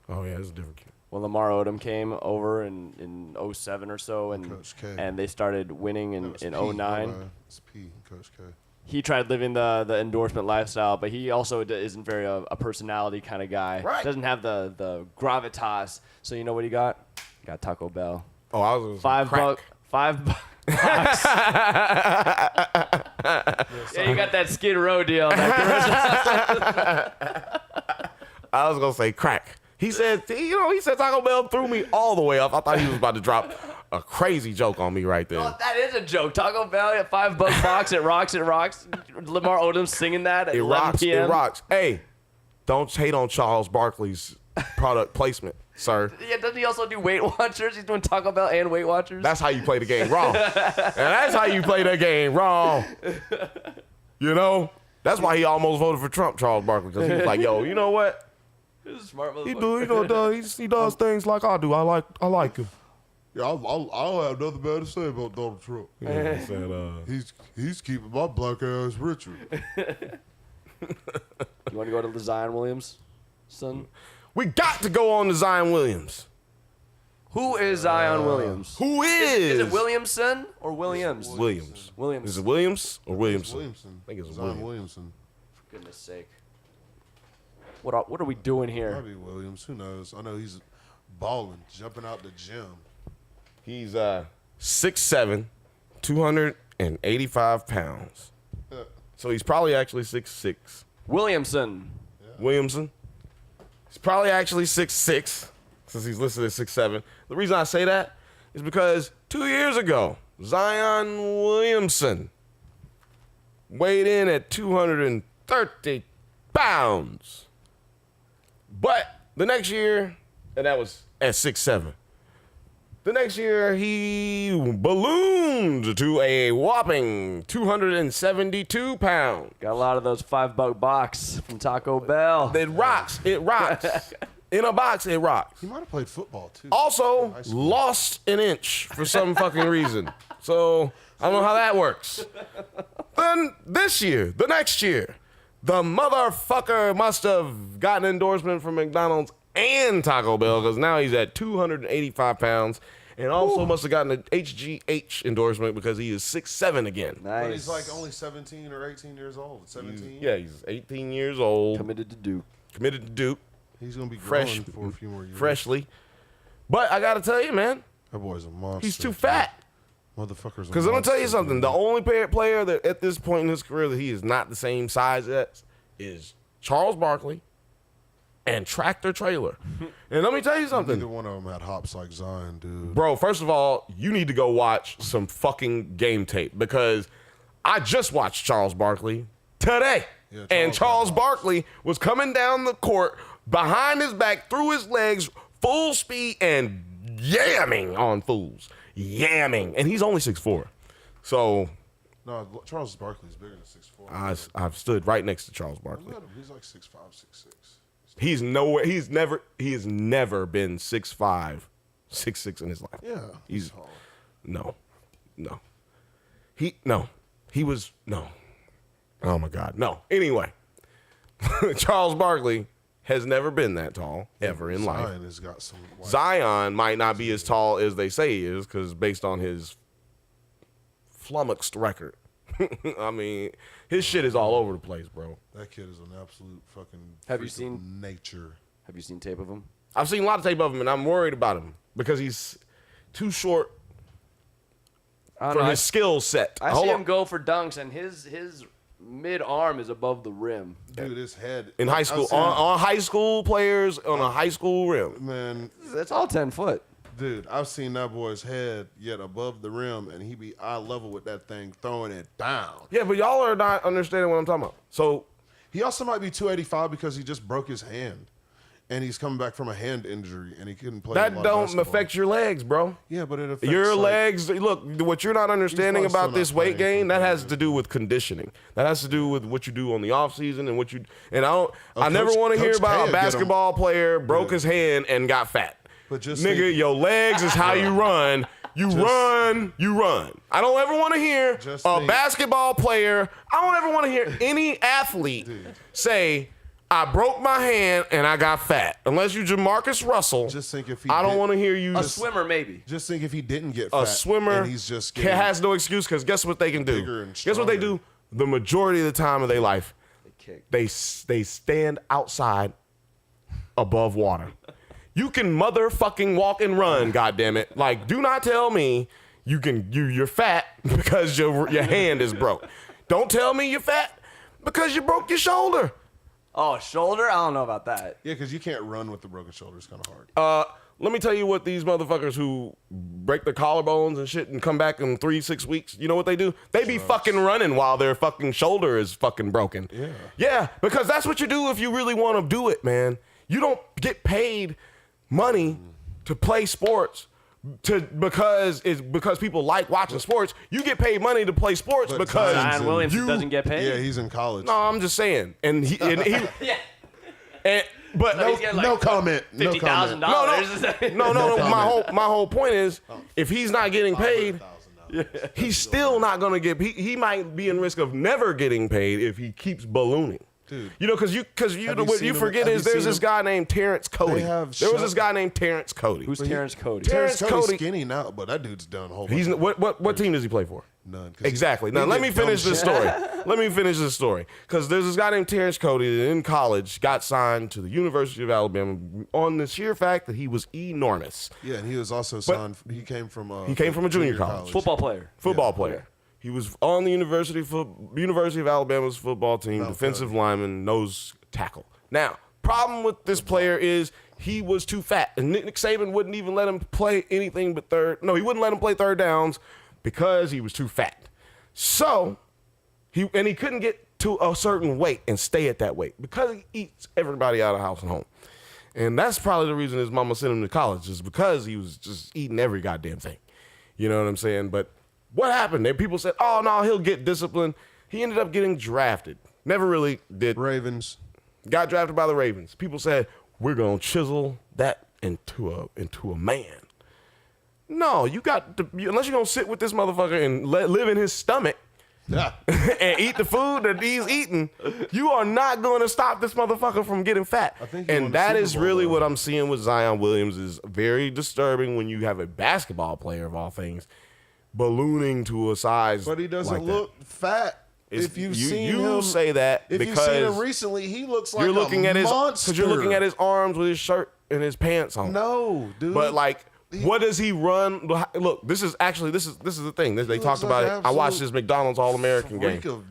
Oh yeah, it's a different Q. when Lamar Odom came over in 07 or so, Coach K. and they started winning in It's 09. It's P, Coach K. He tried living the endorsement lifestyle, but he also isn't very a personality kind of guy. Right. Doesn't have the gravitas. So you know what he got? He got Taco Bell. Oh, I was gonna say crack. $5 yeah, you got that Skid Row deal. That I was gonna say crack. He said Taco Bell threw me all the way up. I thought he was about to drop a crazy joke on me right there. Oh, that is a joke. Taco Bell at $5 box. It rocks. It rocks. Lamar Odom singing that at It 11 rocks. p.m. It rocks. Hey, don't hate on Charles Barkley's product placement, sir. Yeah, doesn't he also do Weight Watchers? He's doing Taco Bell and Weight Watchers. That's how you play the game wrong. And that's how you play the game wrong. You know? That's why he almost voted for Trump, Charles Barkley, because he was like, yo, you know what? He's a smart He motherfucker. he does things like I do. I like him. Yeah, I don't have nothing bad to say about Donald Trump. Yeah, he said, He's keeping my black ass richer. You want to go to Zion Williams, son? we got to go on to Zion Williams. Who is Zion Williams? Who Is it Williamson or Williams? Williams. Williams. Is it Williams or Williamson? Williamson. I think it's Zion Williams. Williamson. For goodness sake. What are we doing here? Probably Williams. Who knows? I know he's balling, jumping out the gym. He's 6'7", 285 pounds. So he's probably actually 6'6". Williamson. Williamson. He's probably actually 6'6", since he's listed as 6'7". The reason I say that is because 2 years ago, Zion Williamson weighed in at 230 pounds. But the next year, and that was at 6'7". The next year, he ballooned to a whopping 272 pounds. Got a lot of those $5 box from Taco Bell. It rocks. It rocks. In a box, it rocks. He might have played football too. Also, lost an inch for some fucking reason. So, I don't know how that works. Then this year, the next year, the motherfucker must have gotten endorsement from McDonald's and Taco Bell because now he's at 285 pounds and also must have gotten an HGH endorsement because he is 6'7" again. Nice. But he's like only 17 or 18 years old. 17? Yeah, he's 18 years old. Committed to Duke. Committed to Duke. He's going to be Fresh, growing for a few more years. freshly. But I got to tell you, man, That boy's a monster. he's too fat. Motherfucker's a Because I'm going to tell you monster, something. dude. The only player that at this point in his career that he is not the same size as is Charles Barkley and Tractor Trailer. And let me tell you something. Neither one of them had hops like Zion, dude. Bro, first of all, you need to go watch some fucking game tape because I just watched Charles Barkley today. Yeah, And Charles had hops. Barkley was coming down the court behind his back, through his legs, full speed, and yamming on fools. Yamming. And he's only 6'4". So, No, Charles Barkley's bigger than 6'4". I've stood right next to Charles Barkley. He's like 6'5", 6'6". He's nowhere. He has never been 6'5", 6'6" in his life. Yeah, he's tall. no. He was no. Oh my God, no. Anyway, Charles Barkley has never been that tall ever in life. Zion has got some. Zion might not be as tall as they say he is, because based on his flummoxed record, I mean, his shit is all over the place, bro. That kid is an absolute fucking. Have you seen nature? Have you seen tape of him? I've seen a lot of tape of him, and I'm worried about him because he's too short for his skill set. I see him go for dunks, and his mid arm is above the rim. Dude, his head in high school on high school players on a high school rim. Man, that's all 10 foot. Dude, I've seen that boy's head yet above the rim, and he be eye level with that thing, throwing it down. Yeah, but y'all are not understanding what I'm talking about. So he also might be 285 because he just broke his hand, and he's coming back from a hand injury, and he couldn't play. That don't affect your legs, bro. Yeah, but it affects your legs. Look, what you're not understanding about this weight gain, that has to do with conditioning. That has to do with what you do on the off season and what you. And I never want to hear about a basketball player broke his hand and got fat. But just nigga, your legs is how you run. You run. I don't ever want to hear a basketball player. I don't ever want to hear any athlete say, I broke my hand and I got fat. Unless you Jamarcus Russell. Just think if he I don't want to hear you. A swimmer, maybe. Just think if he didn't get fat. A swimmer and he's just getting has no excuse, because guess what they can do? bigger and Guess what they do? The majority of the time of their life, they stand outside above water. You can motherfucking walk and run, goddammit. Like, do not tell me you're fat because your hand is broke. Don't tell me you're fat because you broke your shoulder. Oh, shoulder? I don't know about that. Yeah, because you can't run with the broken shoulder. It's kind of hard. Let me tell you what these motherfuckers who break their collarbones and shit and come back in 3-6 weeks, you know what they do? They be fucking running while their fucking shoulder is fucking broken. Yeah. Yeah, because that's what you do if you really want to do it, man. You don't get paid money to play sports because people like watching sports. You get paid money to play sports because Zion Williamson doesn't get paid. Yeah, he's in college. No, I'm just saying. And he yeah. But no comment. $50,000. No. My whole point is, if he's not getting paid, he's still not gonna get. He might be in risk of never getting paid if he keeps ballooning. Dude. You know, because what you forget is there's this guy named Terrence Cody. There was this guy named Terrence Cody. Who's Terrence Cody? Terrence Cody's skinny now, but that dude's done a whole bunch. He's what team does he play for? None. Exactly. Now let me finish this story. Because there's this guy named Terrence Cody that in college got signed to the University of Alabama on the sheer fact that he was enormous. Yeah, and he was also signed. He came from a junior college. Football player. He was on the University of Alabama's football team, defensive lineman, nose tackle. Now, problem with this player is he was too fat, and Nick Saban wouldn't even let him play anything but he wouldn't let him play third downs because he was too fat. So, he couldn't get to a certain weight and stay at that weight because he eats everybody out of house and home. And that's probably the reason his mama sent him to college, is because he was just eating every goddamn thing. You know what I'm saying? But what happened? People said, oh, no, he'll get disciplined. He ended up getting drafted. Never really did. Ravens. Got drafted by the Ravens. People said, we're going to chisel that into a man. No, unless you're going to sit with this motherfucker and live in his stomach and eat the food that he's eating, you are not going to stop this motherfucker from getting fat. And that is really what I'm seeing with Zion Williams is very disturbing when you have a basketball player, of all things, ballooning to a size. But he doesn't like look fat. If you've seen him, you say that if because you've seen him recently, he looks like you're looking at monster. Because you're looking at his arms with his shirt and his pants on. No, dude. But like, what does he run? Look, this is the thing. They talked about it. I watched his McDonald's All-American game. Go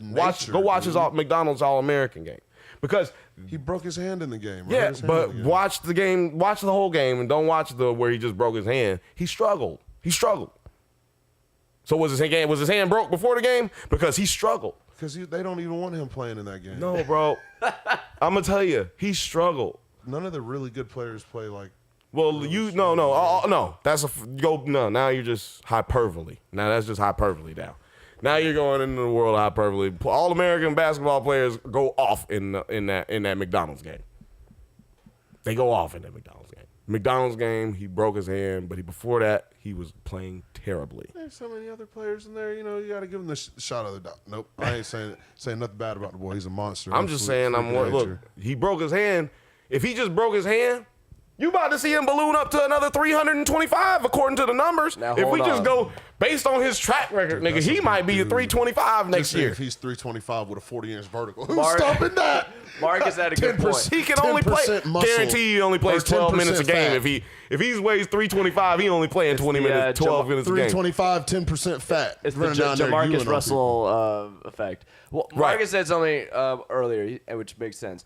watch his McDonald's All-American game because he broke his hand in the game. Right? Yeah, but watch the game, watch the whole game, and don't watch where he just broke his hand. He struggled. So was his hand broke before the game? Because he struggled. Because they don't even want him playing in that game. No, bro. I'm gonna tell you, he struggled. None of the really good players play like. Well, no. Now you're just hyperbole. Now that's just hyperbole. Now Now you're going into the world of hyperbole. All American basketball players go off in that McDonald's game. They go off in that McDonald's game. McDonald's game, he broke his hand, but before that, he was playing terribly. There's so many other players in there. You know, you got to give him the shot of the doubt. Nope, I ain't saying nothing bad about the boy. He's a monster. I'm just saying, look, he broke his hand. If he just broke his hand, you about to see him balloon up to another 325 according to the numbers. Now, if we hold just on. go based on his track record, nigga, he might be a 325 next year. If he's 325 with a 40-inch vertical, who's Mark- stopping that? Marcus had a good point. He can only play. 10% muscle Guarantee he only plays or 12 minutes a 10% game. fat. If he weighs 325, he only playing 20 minutes, 12 minutes a game. 325, 10% fat. It's the Running down there, you Jamarcus and Russell effect. Well, Right. Marcus said something earlier, which makes sense.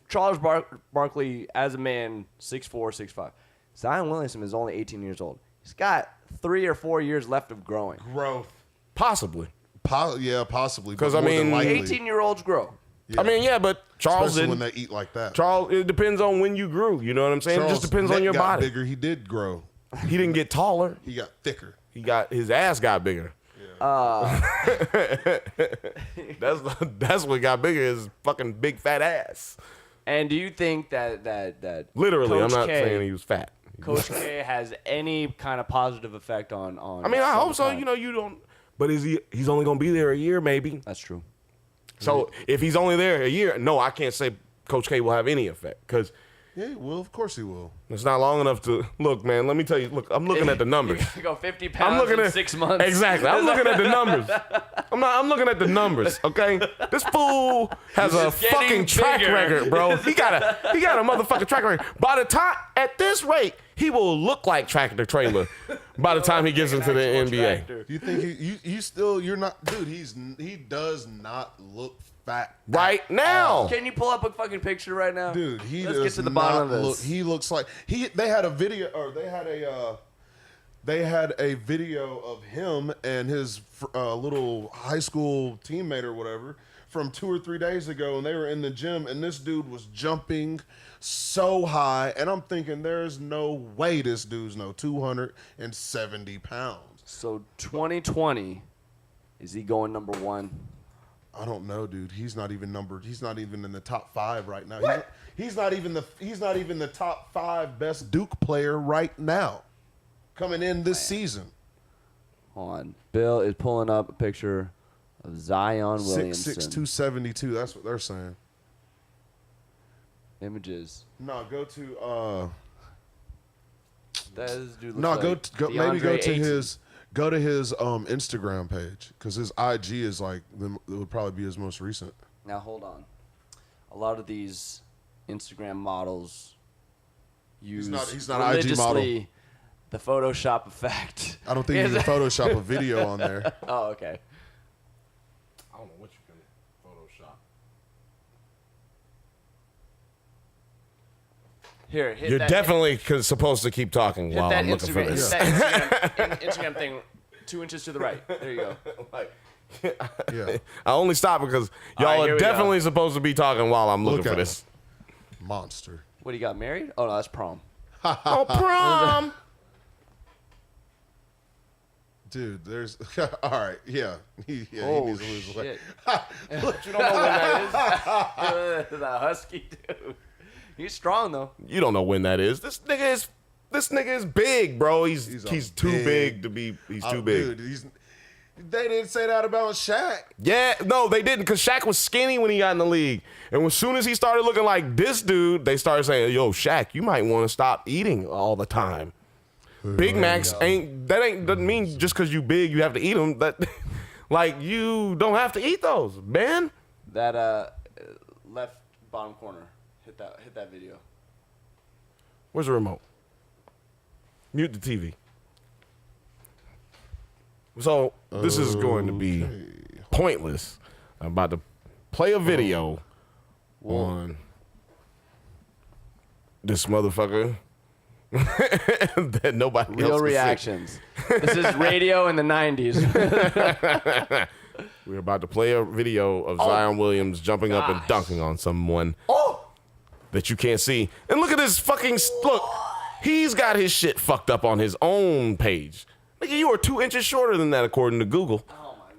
Charles Barkley, as a man, 6'4", 6'5". Zion Williamson is only 18 years old. He's got 3 or 4 years left of growing. Growth. Possibly. Yeah, possibly. 'Cause, but I more than mean, likely, 18-year-olds grow. yeah. I mean, yeah, but Charles Especially didn't. when they eat like that. Charles, it depends on when you grew. You know what I'm saying? Charles' It just depends on neck your got body. bigger. He did grow. He didn't get taller. He got thicker. His ass got bigger. That's what got bigger. His fucking big fat ass. And do you think that Literally, Coach I'm not K, saying he was fat. Coach K has any kind of positive effect on I mean, I hope so. Summertime? You know, you don't. But he's only gonna be there a year, maybe. That's true. So if he's only there a year, no, I can't say Coach K will have any effect because Yeah, well, of course he will. it's not long enough to look, man. Let me tell you. Look, I'm looking at the numbers. You go 50 I'm pounds looking in at 6 months. Exactly. I'm looking at the numbers. I'm looking at the numbers. Okay. This fool has a He's getting fucking track bigger. record, bro. He got a motherfucking track record. By the time at this rate, he will look like Tractor Trailer. By the time he gets into the NBA. Do you think you're not, dude? He does not look fat Right now. Can you pull up a fucking picture right now? dude. He Let's does get to the bottom not of look. this. He looks like they had a video, or they had a video of him and his little high school teammate or whatever from 2 or 3 days ago, and they were in the gym, and this dude was jumping so high, and I'm thinking, there's no way this dude's 270 pounds. So 2020, is he going number 1? I don't know, dude. He's not even numbered. He's not even in the top 5 right now. He's not even the top 5 best Duke player right now, coming in this season. Hold on. Bill is pulling up a picture of Zion Williamson. 6'6", 272. That's what they're saying. Images. No, go to This dude looks no, like maybe go DeAndre to Ayton. his Instagram page, because his IG is like it would probably be his most recent. Now hold on. A lot of these Instagram models use he's not an IG model. religiously the Photoshop effect. I don't think you can Photoshop a video on there. Oh, okay. I don't know what you can Photoshop. Here, hit You're that, definitely supposed to keep talking hit while that I'm looking for Instagram, this. hit that Instagram thing 2 inches to the right. There you go. Yeah, I only stop because All right, y'all here are we go. definitely supposed to be talking while I'm looking Look for at this. monster. What, he got married? Oh, no, that's prom. Oh, prom. Dude, there's all right. Yeah, he Oh, needs to lose weight. shit. You don't know when that is? The husky dude. He's strong, though. You don't know when that is. This nigga is big, bro. He's too big to be. He's too big. Dude, they didn't say that about Shaq. Yeah, no, they didn't, because Shaq was skinny when he got in the league. And as soon as he started looking like this dude, they started saying, yo, Shaq, you might want to stop eating all the time. Big Macs doesn't mean just because you big, you have to eat them. That, like, you don't have to eat those, man. That left bottom corner. Hit that video. Where's the remote? Mute the TV. So this is going to be pointless. I'm about to play a video on this motherfucker that nobody else Real can see. reactions. This is radio in the 90s. We're about to play a video of Zion Williams jumping up and dunking on someone that you can't see. And look at this fucking look. He's got his shit fucked up on his own page. Nigga, you are 2 inches shorter than that according to Google. Oh my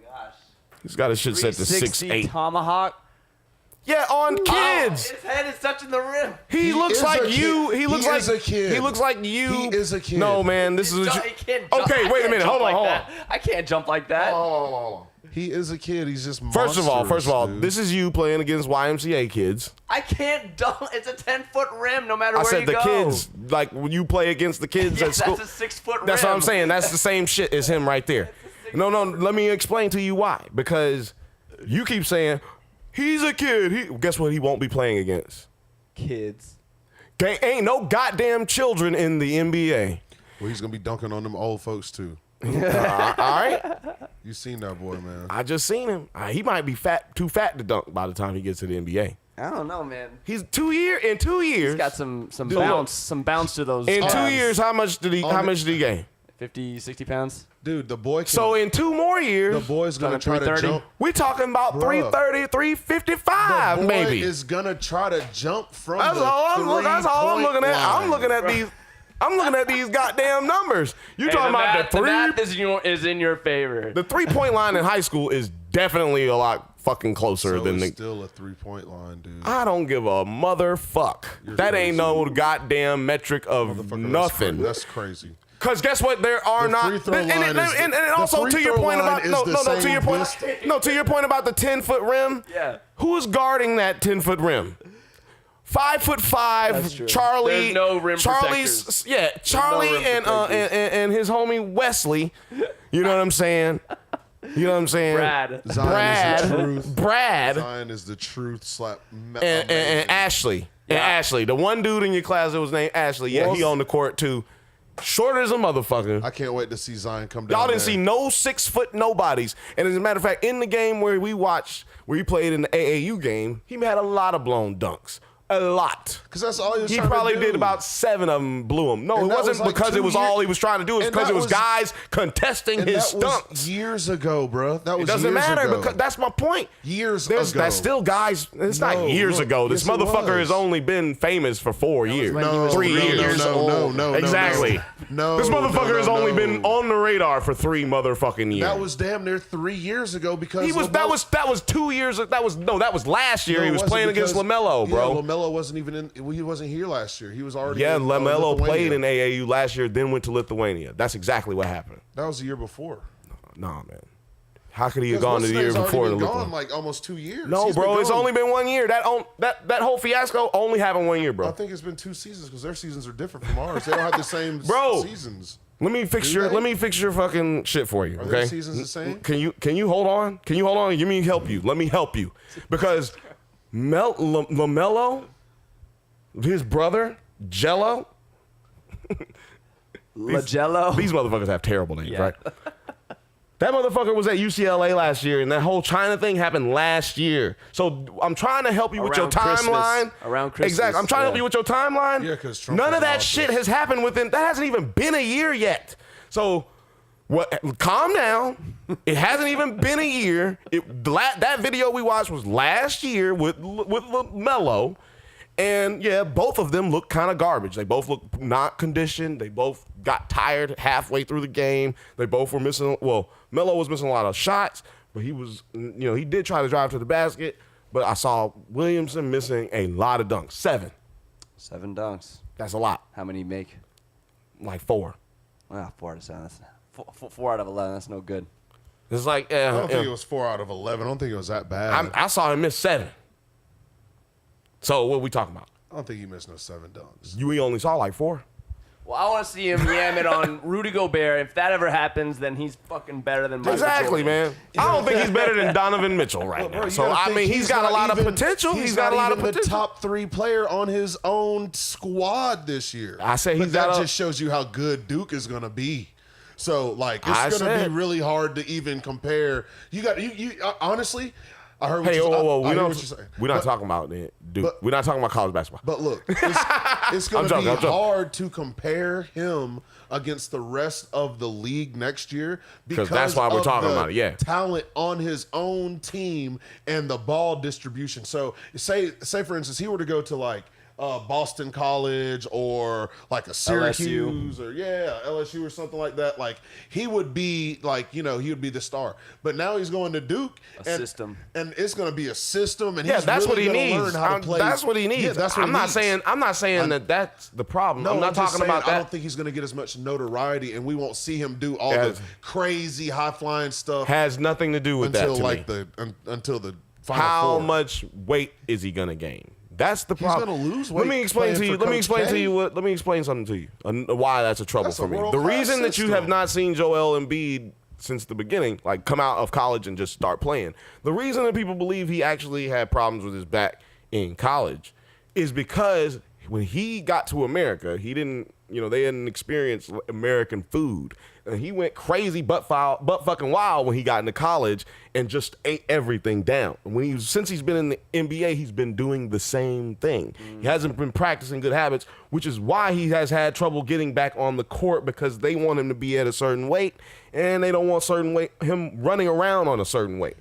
He's got his shit set to 360 6'8". tomahawk. Yeah, on kids. His head is touching the rim. He looks is like a you. kid. He looks He like is a kid. He looks like you. He is a kid. No, man, this is. He can't jump. Okay, I wait a can't minute. jump Hold on, like hold on. that. I can't jump like that. He is a kid. He's just First of all, dude. this is you playing against YMCA kids. I can't dunk. It's a 10-foot rim, no matter I where said you the go. kids, like when you play against the kids Yeah, at school. that's a 6-foot rim. That's what I'm saying. That's the same shit as him right there. No, let me explain to you why. Because you keep saying he's a kid. Guess what? He won't be playing against Kids. Ain't no goddamn children in the NBA. Well, he's gonna be dunking on them old folks too. All right. You seen that boy, man? I just seen him. He might be too fat to dunk by the time he gets to the NBA. I don't know, man. He's 2 years. In 2 years, He's got some Dude, bounce to those. in 2 abs. years, how much did he gain? 50, 60 pounds. Dude, the boy. So in 2 more years, the boy's gonna try to 330? jump. we talking about Bruh. 330, 355, The boy maybe. is gonna try to jump from. That's all I'm looking at. I'm looking at these. I'm looking at these goddamn numbers. You talking about the math is in your favor. The 3-point line in high school is definitely a lot fucking closer So than it's the. still a 3-point line, dude. I don't give a motherfuck. That ain't no goddamn metric of Motherfucker, nothing. That's crazy. Cause guess what? There are The not. free throw And line is and the also free to your throw point line about is no the no no to same your point distance. no to your point about the 10-foot rim. Yeah. Who's guarding that 10-foot rim? 5'5", That's true. Charlie. There's no rim Charlie's protectors. yeah. Charlie rim and protectors. and his homie Wesley. You know what I'm saying? You know what I'm saying? Brad. Zion is the truth. Brad, Zion is the truth. Slap. and Ashley. And Ashley, the one dude in your class that was named Ashley. Yeah, he on the court too. Short as a motherfucker. I can't wait to see Zion come down. Y'all didn't there. see no 6-foot nobodies. And as a matter of fact, in the game where he played in the AAU game, he had a lot of blown dunks. A lot. Because that's all he was He trying probably to do. did about 7 of them blew him. No, And it that wasn't was like because 2 it was years- all he was trying to do. It's and because that it was was- guys contesting And his that was dunks. years ago, bro. That was It doesn't years matter ago. because that's my point. Years There's ago. That's still guys. It's No, not years look, ago. This yes, it motherfucker was. has only been famous for 4 years. when he was 3 3 years. years old. No. Exactly. No. This motherfucker has only no. been on the radar for 3 motherfucking years. That was damn near 3 years ago because He was. That was 2 years. That was last year. No, he it was wasn't playing against because- LaMelo, bro. Yeah, LaMelo wasn't even in. He wasn't here last year. He was already. Yeah, in, LaMelo played Lithuania. in AAU last year, then went to Lithuania. That's exactly what happened. That was the year before. Nah, man. How could he have Because gone the year what's-his-name's before? already to been gone Lithuania? like almost 2 years. No, He's been bro, it's gone. only been 1 year. That whole fiasco only happened 1 year, I bro. think it's been 2 seasons because their seasons are different from ours. They don't have the same Bro. seasons. Let me fix Do your they? fucking shit for you. Are Okay. their seasons the same? Can you hold on? Can you hold on? Let me help you. Let me help you, because LaMelo, his brother Jello. LaJello. These motherfuckers have terrible names, Yeah. right? That motherfucker was at UCLA last year, and that whole China thing happened last year. So I'm trying to help you with your Around Christmas. timeline. Around Christmas, Exactly. I'm trying to help yeah. you with your timeline. Yeah, 'cause Trump none was of that out shit there. has happened within. That hasn't even been a year yet. So, what? Calm down. It hasn't even been a year. That video we watched was last year with LaMelo. And yeah, both of them look kind of garbage. They both look not conditioned. They both got tired halfway through the game. They both were missing. Well, Melo was missing a lot of shots, but he did try to drive to the basket. But I saw Williamson missing a lot of dunks. 7. 7 dunks. That's a lot. How many make? Like 4. Wow, 4 out of 7. That's 4 out of 11. That's no good. It's like I don't think it was 4 out of 11. I don't think it was that bad. I saw him miss 7. So what are we talking about? I don't think he missed no 7 dunks. We only saw like 4. Well, I want to see him yam it on Rudy Gobert. If that ever happens, then he's fucking better than Michael Exactly, Jordan. man. I don't think he's better than Donovan Mitchell right now. Bro, you So gotta I think mean, he's got a not lot of even- potential. He's got not a lot of even potential. the top 3 player on his own squad this year. I say but he's that got a- just shows you how good Duke is going to be. So like, I it's going to said- be really hard to even compare. You got you honestly. I heard. What Hey, you, whoa. I heard what you're saying. We're not But- talking about it, dude. but- We're not talking about college basketball. But look, it's going I'm to joking, be I'm joking. hard to compare him against the rest of the league next year because that's why we're of talking the about it, yeah. talent on his own team and the ball distribution. So say for instance, he were to go to like Boston College or like a Syracuse or LSU or something like that, like he would be like, he would be the star. But now he's going to Duke, system, and it's going to be a system, and yeah, he's that's really what he gonna needs. learn how to play. That's what he needs. Yeah, that's what I'm not saying that that's the problem. No, I'm not just talking saying, about that. I don't think he's going to get as much notoriety, and we won't see him do all the crazy high flying stuff. Has nothing to do with that. Until the Final How Four. much weight is he going to gain? That's the problem. He's going to lose weight. Let me explain to you. Let me explain something to you. Why that's a trouble for me. The reason that you have not seen Joel Embiid since the beginning, like come out of college and just start playing, the reason that people believe he actually had problems with his back in college is because when he got to America, he didn't, they didn't experience American food. And he went crazy butt fucking wild when he got into college and just ate everything down. Since he's been in the NBA, he's been doing the same thing. He hasn't been practicing good habits, which is why he has had trouble getting back on the court, because they want him to be at a certain weight and they don't want him running around on a certain weight.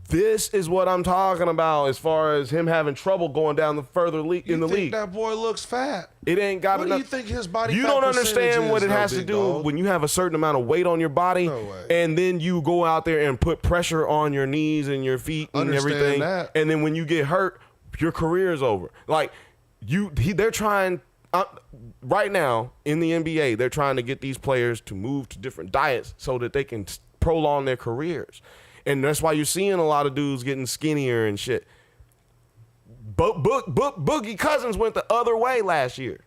This is what I'm talking about as far as him having trouble going down the further in the league. You think that boy looks fat? It ain't got what enough. What do you think his body You fat don't percentage understand what is, it has to big do dog? when you have a certain amount of weight on your body, and then you go out there and put pressure on your knees and your feet and Understand everything. that. And then when you get hurt, your career is over. Like they're trying right now in the NBA. They're trying to get these players to move to different diets so that they can prolong their careers. And that's why you're seeing a lot of dudes getting skinnier and shit. Boogie Cousins went the other way last year.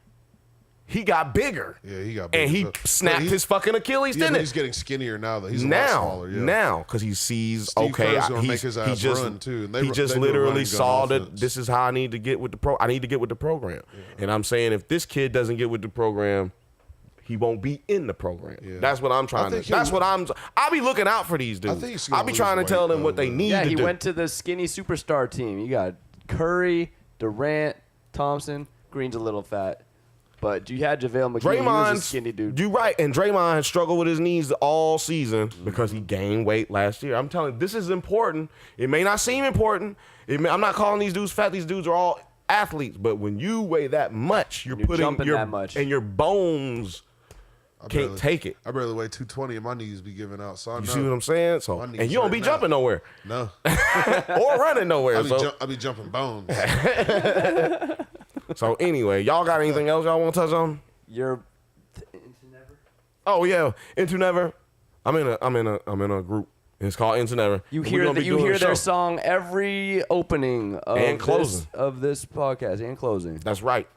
He got bigger. Yeah, he got bigger. And he snapped his fucking Achilles tendon. But he's getting skinnier now, though. He's a lot smaller. Yeah. Now, because he sees, Steve okay, Kerr's gonna make his ass run, too. And he just literally saw that this is how I need to get with the I need to get with the program. Yeah. And I'm saying if this kid doesn't get with the program, he won't be in the program. Yeah. That's what I'm trying to. I'll be looking out for these dudes. I'll be trying to tell them what they need to do. Yeah, he went to the skinny superstar team. You got Curry, Durant, Thompson. Green's a little fat. But you had JaVale McGee. He was a skinny dude. You're right. And Draymond has struggled with his knees all season because he gained weight last year. I'm telling you, this is important. It may not seem important. I'm not calling these dudes fat. These dudes are all athletes. But when you weigh that much, you're putting that much. And your bones can't take it. I barely weigh 220 and my knees be giving out. So you see what I'm saying? So, and you don't be jumping nowhere. No. Or running nowhere. I be jumping bones. So anyway, y'all got anything else y'all want to touch on? Into Never? Oh yeah, Into Never. I'm in a group. It's called Into Never. You hear their song every opening of and closing of this podcast and closing. That's right.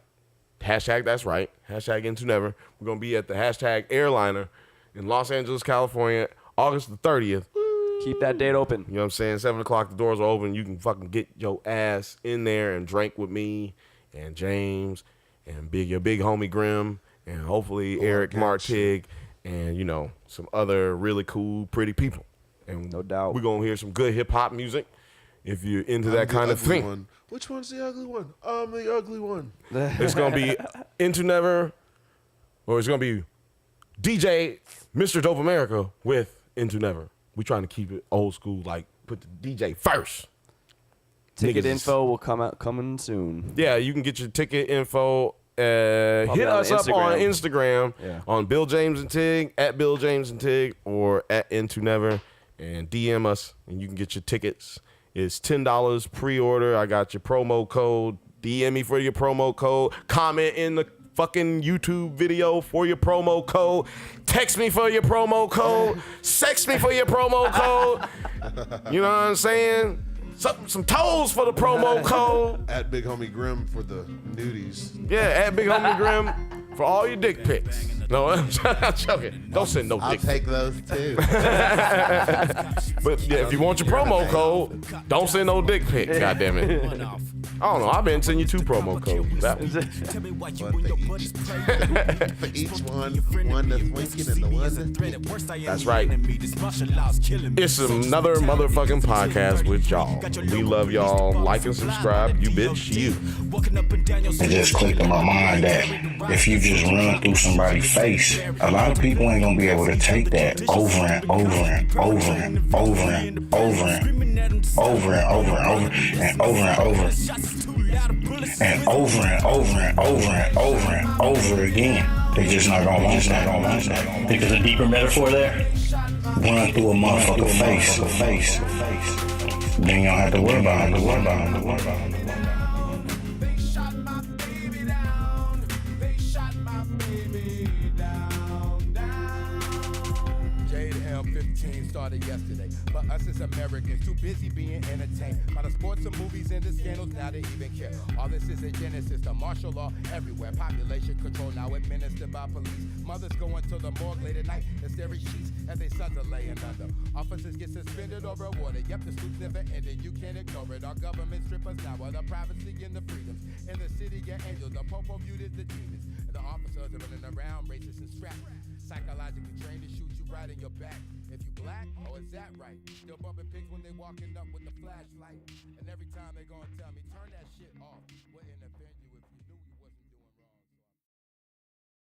Hashtag that's right. Hashtag Into Never. We're gonna be at the hashtag Airliner in Los Angeles, California, August the 30th. Keep that date open. You know what I'm saying? 7 o'clock, the doors are open. You can fucking get your ass in there and drink with me and James and your big homie Grim and hopefully Eric Martig and some other really cool, pretty people. And no doubt, we're gonna hear some good hip hop music if you're into that kind of thing. One. Which one's the ugly one? I'm the ugly one. It's gonna be Into Never, or it's gonna be DJ Mr. Dope America with Into Never. We trying to keep it old school, like put the DJ first. Ticket info will coming soon. Yeah, you can get your ticket info. Hit us up on Instagram on Bill James and Tig, at Bill James and Tig, or at Into Never, and DM us, and you can get your tickets. It's $10 pre-order. I got your promo code. DM me for your promo code. Comment in the fucking YouTube video for your promo code. Text me for your promo code. Sext me for your promo code. You know what I'm saying? Some toes for the promo code. At Big Homie Grim for the nudies. Yeah, at Big Homie Grim for all your dick pics. No, I'm joking. Don't send no dick. I'll take those too. But yeah, if you want your promo code, don't send no dick pic. God damn it. I don't know. I've been sending you 2 promo codes. For each one that's winking and the one that's... That's right. It's another motherfucking podcast with y'all. We love y'all. Like and subscribe. You bitch, you. It just clicked in my mind that if you just run through somebody's face, a lot of people ain't gonna be able to take that over and over and over and over and over and over and over and over and over and over. And over and over and over and over and over again. They just not gonna want that. Think there's a deeper metaphor there? Run through a motherfucker face. Then you don't have to worry about it. M15 started yesterday. For us as Americans, too busy being entertained by the sports and movies and the scandals, now they even care. All this is a genesis of martial law everywhere. Population control now administered by police. Mothers going to the morgue late at night in scary sheets as they sons are laying under. Officers get suspended or rewarded. Yep, the sleuths never ended. You can't ignore it. Our government strip us now of the privacy and the freedoms. In the city, get angels. The popo viewed as the demons. And the officers are running around, racist and strapped. Psychologically trained to shoot you right in your back. If you black, oh, is that right? Still bumping pigs when they walking up with the flashlight. And every time they gonna tell me, turn that shit off. We're in the venue.